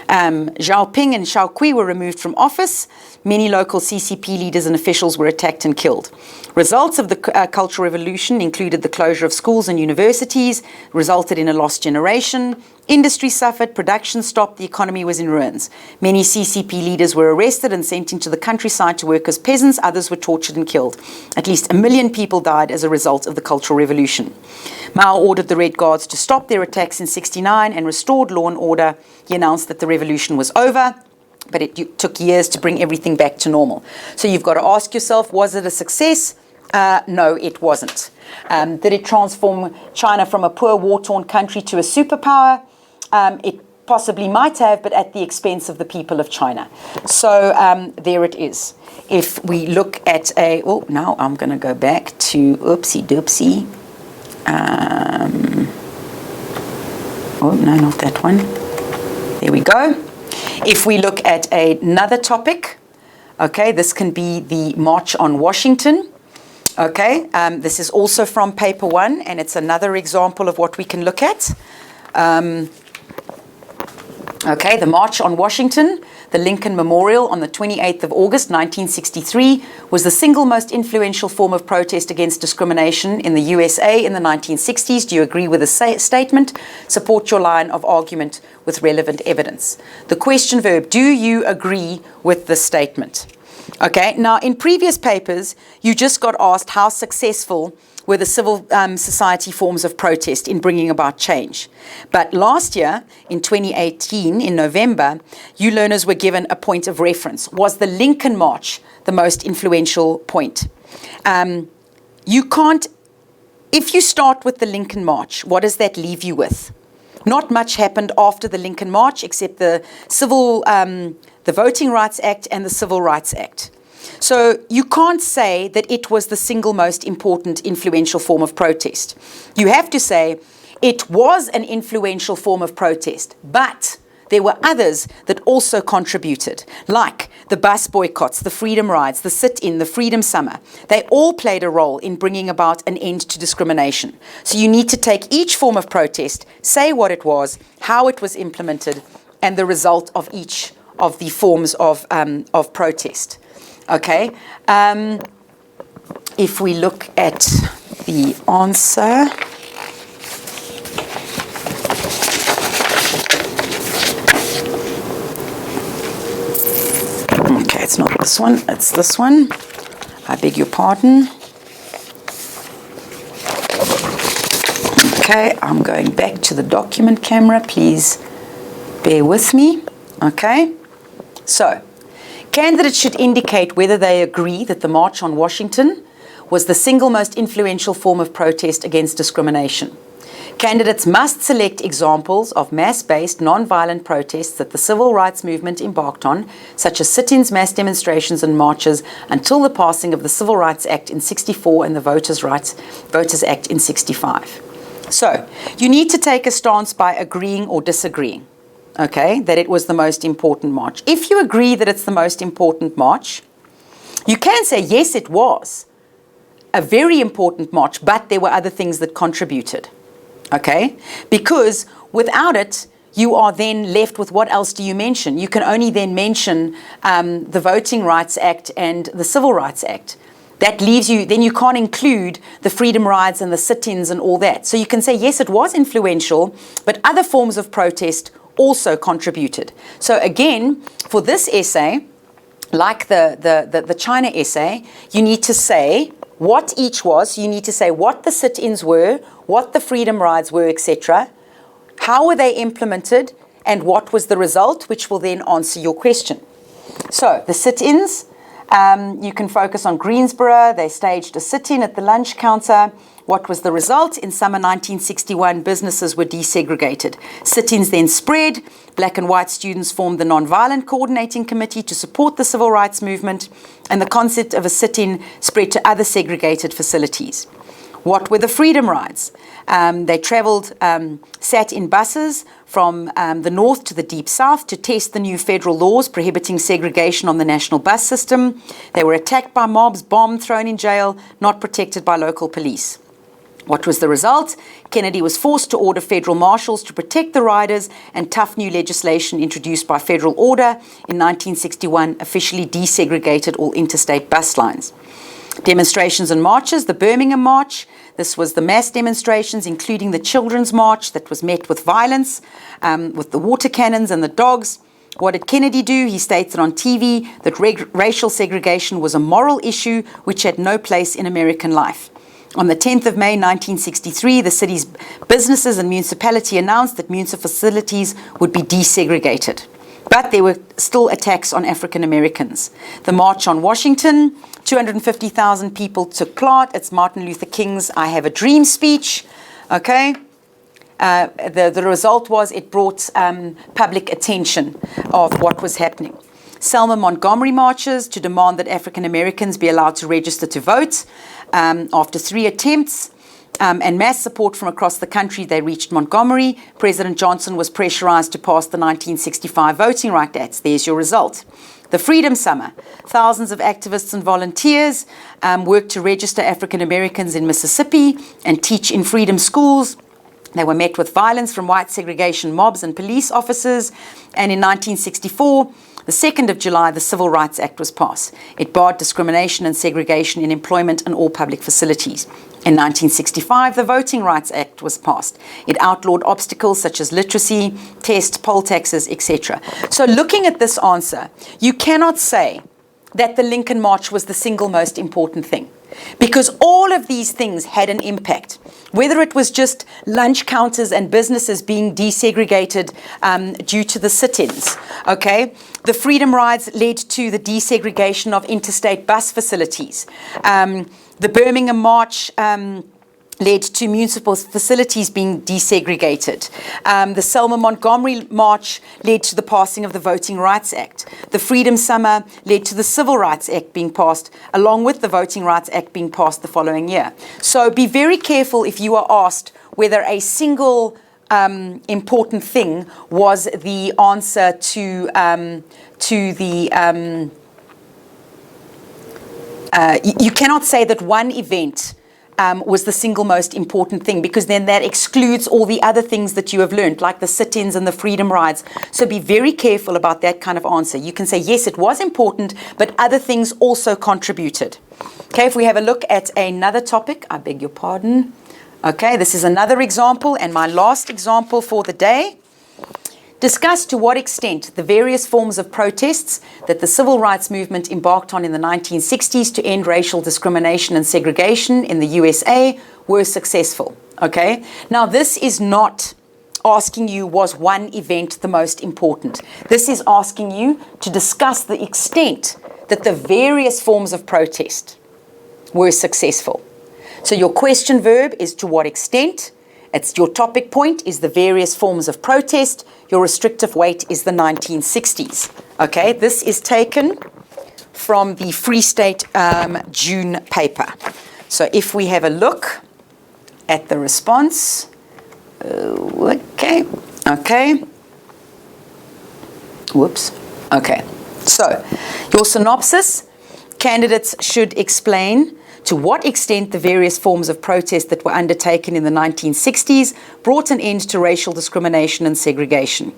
Speaker 1: Xiaoping and Xiaokui were removed from office. Many local CCP leaders and officials were attacked and killed. Results of the Cultural Revolution included the closure of schools and universities, resulted in a lost generation. Industry suffered, production stopped, the economy was in ruins. Many CCP leaders were arrested and sent into the countryside to work as peasants. Others were tortured and killed. At least 1 million people died as a result of the Cultural Revolution. Mao ordered the Red Guards to stop their attacks in '69 and restored law and order. He announced that the revolution was over, but it took years to bring everything back to normal. So you've got to ask yourself, was it a success? No, it wasn't. Did it transform China from a poor, war-torn country to a superpower? It possibly might have, but at the expense of the people of China. So there it is. If we look at now I'm going to go back to oopsie-doopsie. No, not that one. There we go. If we look at another topic, okay, this can be the March on Washington. Okay, this is also from paper 1, and it's another example of what we can look at. Okay, the March on Washington, the Lincoln Memorial on the 28th of August 1963 was the single most influential form of protest against discrimination in the USA in the 1960s. Do you agree with the statement? Support your line of argument with relevant evidence. The question verb, do you agree with the statement? Okay, now in previous papers, you just got asked how successful were the civil society forms of protest in bringing about change. But last year, in 2018, in November, you learners were given a point of reference. Was the Lincoln March the most influential point? You can't, if you start with the Lincoln March, what does that leave you with? Not much happened after the Lincoln March except the Voting Rights Act and the Civil Rights Act. So you can't say that it was the single most important influential form of protest. You have to say it was an influential form of protest, but there were others that also contributed, like the bus boycotts, the freedom rides, the sit-in, the freedom summer. They all played a role in bringing about an end to discrimination. So you need to take each form of protest, say what it was, how it was implemented, and the result of each of the forms of protest. Okay, if we look at the answer, okay, it's not this one, it's this one. I beg your pardon. Okay, I'm going back to the document camera. Please bear with me. Okay, so candidates should indicate whether they agree that the March on Washington was the single most influential form of protest against discrimination. Candidates must select examples of mass-based, non-violent protests that the civil rights movement embarked on, such as sit-ins, mass demonstrations and marches, until the passing of the Civil Rights Act in '64 and the Voters Act in '65. So, you need to take a stance by agreeing or disagreeing. Okay, that it was the most important march. If you agree that it's the most important march, you can say, yes, it was a very important march, but there were other things that contributed. Okay, because without it, you are then left with what else do you mention? You can only then mention the Voting Rights Act and the Civil Rights Act. That leaves you, then you can't include the freedom rides and the sit-ins and all that. So you can say, yes, it was influential, but other forms of protest also contributed. So again, for this essay, like the China essay, you need to say what each was. You need to say what the sit-ins were, what the freedom rides were, etc. How were they implemented, and what was the result, which will then answer your question. So the sit-ins, you can focus on Greensboro. They staged a sit-in at the lunch counter. What was the result? In summer 1961, businesses were desegregated. Sit-ins then spread. Black and white students formed the Nonviolent Coordinating Committee to support the civil rights movement, and the concept of a sit-in spread to other segregated facilities. What were the freedom rides? They travelled, sat in buses from the north to the deep south to test the new federal laws prohibiting segregation on the national bus system. They were attacked by mobs, bombed, thrown in jail, not protected by local police. What was the result? Kennedy was forced to order federal marshals to protect the riders, and tough new legislation introduced by federal order in 1961 officially desegregated all interstate bus lines. Demonstrations and marches, the Birmingham March. This was the mass demonstrations, including the Children's March, that was met with violence, with the water cannons and the dogs. What did Kennedy do? He stated on TV that racial segregation was a moral issue which had no place in American life. On the 10th of May 1963, the city's businesses and municipality announced that municipal facilities would be desegregated. But there were still attacks on African Americans. The March on Washington, 250,000 people took part. It's Martin Luther King's I Have a Dream speech. Okay? The result was it brought public attention of what was happening. Selma Montgomery marches to demand that African Americans be allowed to register to vote. After 3 attempts and mass support from across the country, they reached Montgomery. President Johnson was pressurized to pass the 1965 Voting Rights Act. There's your result. The Freedom Summer. Thousands of activists and volunteers worked to register African Americans in Mississippi and teach in freedom schools. They were met with violence from white segregation mobs and police officers. And in 1964, the 2nd of July, the Civil Rights Act was passed. It barred discrimination and segregation in employment and all public facilities. In 1965, the Voting Rights Act was passed. It outlawed obstacles such as literacy, tests, poll taxes, etc. So looking at this answer, you cannot say that the Lincoln March was the single most important thing, because all of these things had an impact. Whether it was just lunch counters and businesses being desegregated due to the sit-ins, okay? The freedom rides led to the desegregation of interstate bus facilities. The Birmingham March led to municipal facilities being desegregated. The Selma Montgomery March led to the passing of the Voting Rights Act. The Freedom Summer led to the Civil Rights Act being passed, along with the Voting Rights Act being passed the following year. So be very careful if you are asked whether a single important thing was the answer to the... you cannot say that one event was the single most important thing, because then that excludes all the other things that you have learned, like the sit-ins and the freedom rides. So be very careful about that kind of answer. You can say, yes, it was important, but other things also contributed. Okay, if we have a look at another topic, I beg your pardon. Okay, this is another example, and my last example for the day. Discuss to what extent the various forms of protests that the civil rights movement embarked on in the 1960s to end racial discrimination and segregation in the USA were successful. Okay? Now, this is not asking you, was one event the most important? This is asking you to discuss the extent that the various forms of protest were successful. So your question verb is to what extent. It's your topic point is the various forms of protest. Your restrictive weight is the 1960s. Okay, this is taken from the Free State June paper. So if we have a look at the response, okay. Whoops. Okay. So your synopsis, candidates should explain to what extent the various forms of protest that were undertaken in the 1960s brought an end to racial discrimination and segregation.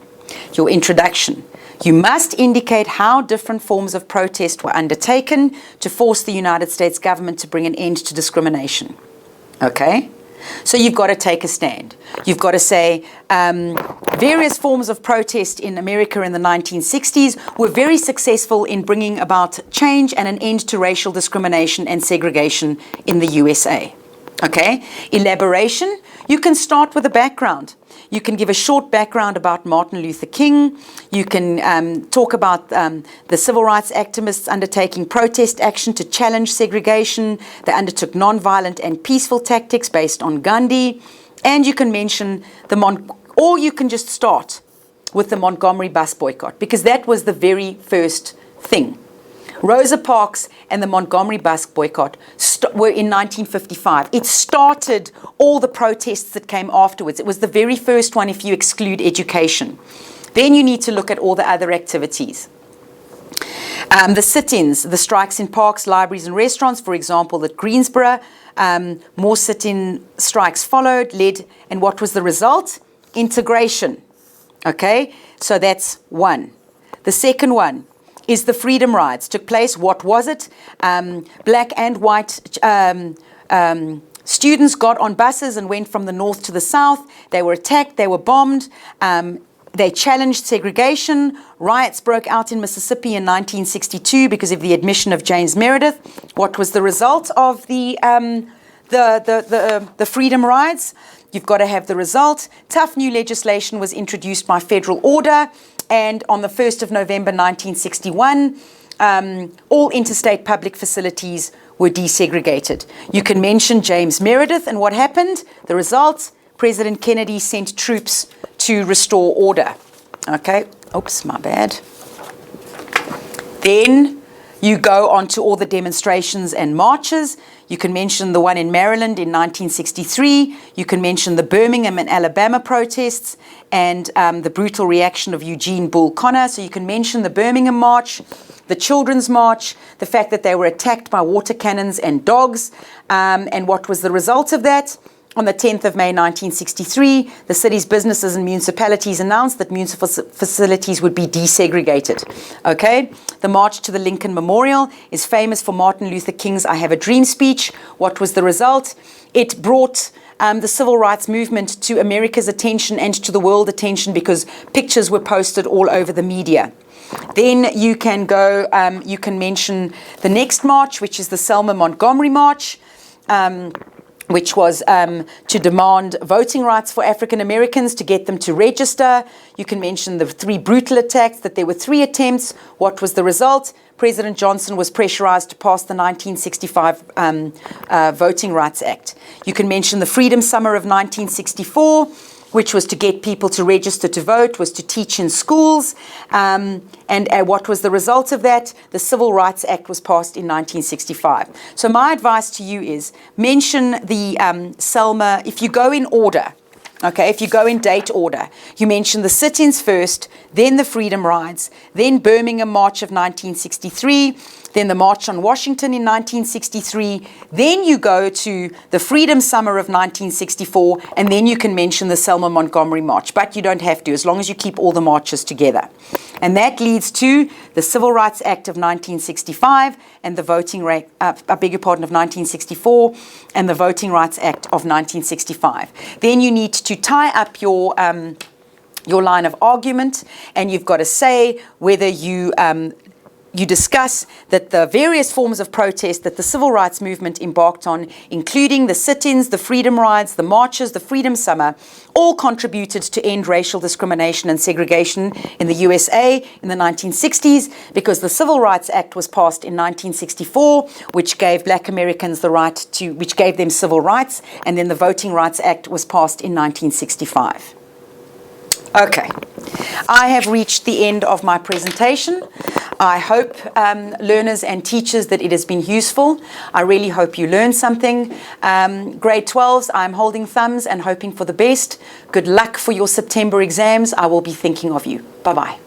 Speaker 1: Your introduction. You must indicate how different forms of protest were undertaken to force the United States government to bring an end to discrimination. Okay? So you've got to take a stand. You've got to say various forms of protest in America in the 1960s were very successful in bringing about change and an end to racial discrimination and segregation in the USA. Okay? Elaboration. You can start with a background. You can give a short background about Martin Luther King. You can talk about the civil rights activists undertaking protest action to challenge segregation. They undertook nonviolent and peaceful tactics based on Gandhi. And you can mention or you can just start with the Montgomery bus boycott, because that was the very first thing. Rosa Parks and the Montgomery bus boycott were in 1955. It started all the protests that came afterwards. It was the very first one if you exclude education. Then you need to look at all the other activities. The sit-ins, the strikes in parks, libraries and restaurants, for example, at Greensboro, more sit-in strikes followed, and what was the result? Integration. Okay, so that's one. The second one is the freedom rides. Took place, what was it? Black and white students got on buses and went from the north to the south. They were attacked, they were bombed. They challenged segregation. Riots broke out in Mississippi in 1962 because of the admission of James Meredith. What was the result of the freedom rides? You've got to have the result. Tough new legislation was introduced by federal order, and on the 1st of November 1961, all interstate public facilities were desegregated. You can mention James Meredith and what happened. The result, President Kennedy sent troops to restore order. Okay, oops, my bad. Then you go on to all the demonstrations and marches. You can mention the one in Maryland in 1963. You can mention the Birmingham and Alabama protests and the brutal reaction of Eugene Bull Connor. So you can mention the Birmingham March, the Children's March, the fact that they were attacked by water cannons and dogs, and what was the result of that? On the 10th of May 1963, the city's businesses and municipalities announced that municipal facilities would be desegregated. Okay? The March to the Lincoln Memorial is famous for Martin Luther King's I Have a Dream speech. What was the result? It brought the civil rights movement to America's attention and to the world attention because pictures were posted all over the media. Then you can go, you can mention the next march, which is the Selma Montgomery March. Which was to demand voting rights for African Americans, to get them to register. You can mention the 3 brutal attacks, that there were 3 attempts. What was the result? President Johnson was pressurized to pass the 1965 Voting Rights Act. You can mention the Freedom Summer of 1964, which was to get people to register to vote, was to teach in schools. And what was the result of that? The Civil Rights Act was passed in 1965. So my advice to you is mention the Selma, if you go in order, okay, if you go in date order, you mention the sit-ins first, then the Freedom Rides, then Birmingham March of 1963, then the March on Washington in 1963, then you go to the Freedom Summer of 1964, and then you can mention the Selma Montgomery March. But you don't have to, as long as you keep all the marches together. And that leads to the Civil Rights Act of 1965 and the Voting Rights, of 1964, and the Voting Rights Act of 1965. Then you need to tie up your line of argument, and you've got to say whether you discuss that the various forms of protest that the civil rights movement embarked on, including the sit-ins, the freedom rides, the marches, the Freedom Summer, all contributed to end racial discrimination and segregation in the USA in the 1960s, because the Civil Rights Act was passed in 1964, which gave Black Americans the right to, which gave them civil rights, and then the Voting Rights Act was passed in 1965. Okay, I have reached the end of my presentation. I hope learners and teachers that it has been useful. I really hope you learned something. Grade 12s, I'm holding thumbs and hoping for the best. Good luck for your September exams. I will be thinking of you. Bye-bye.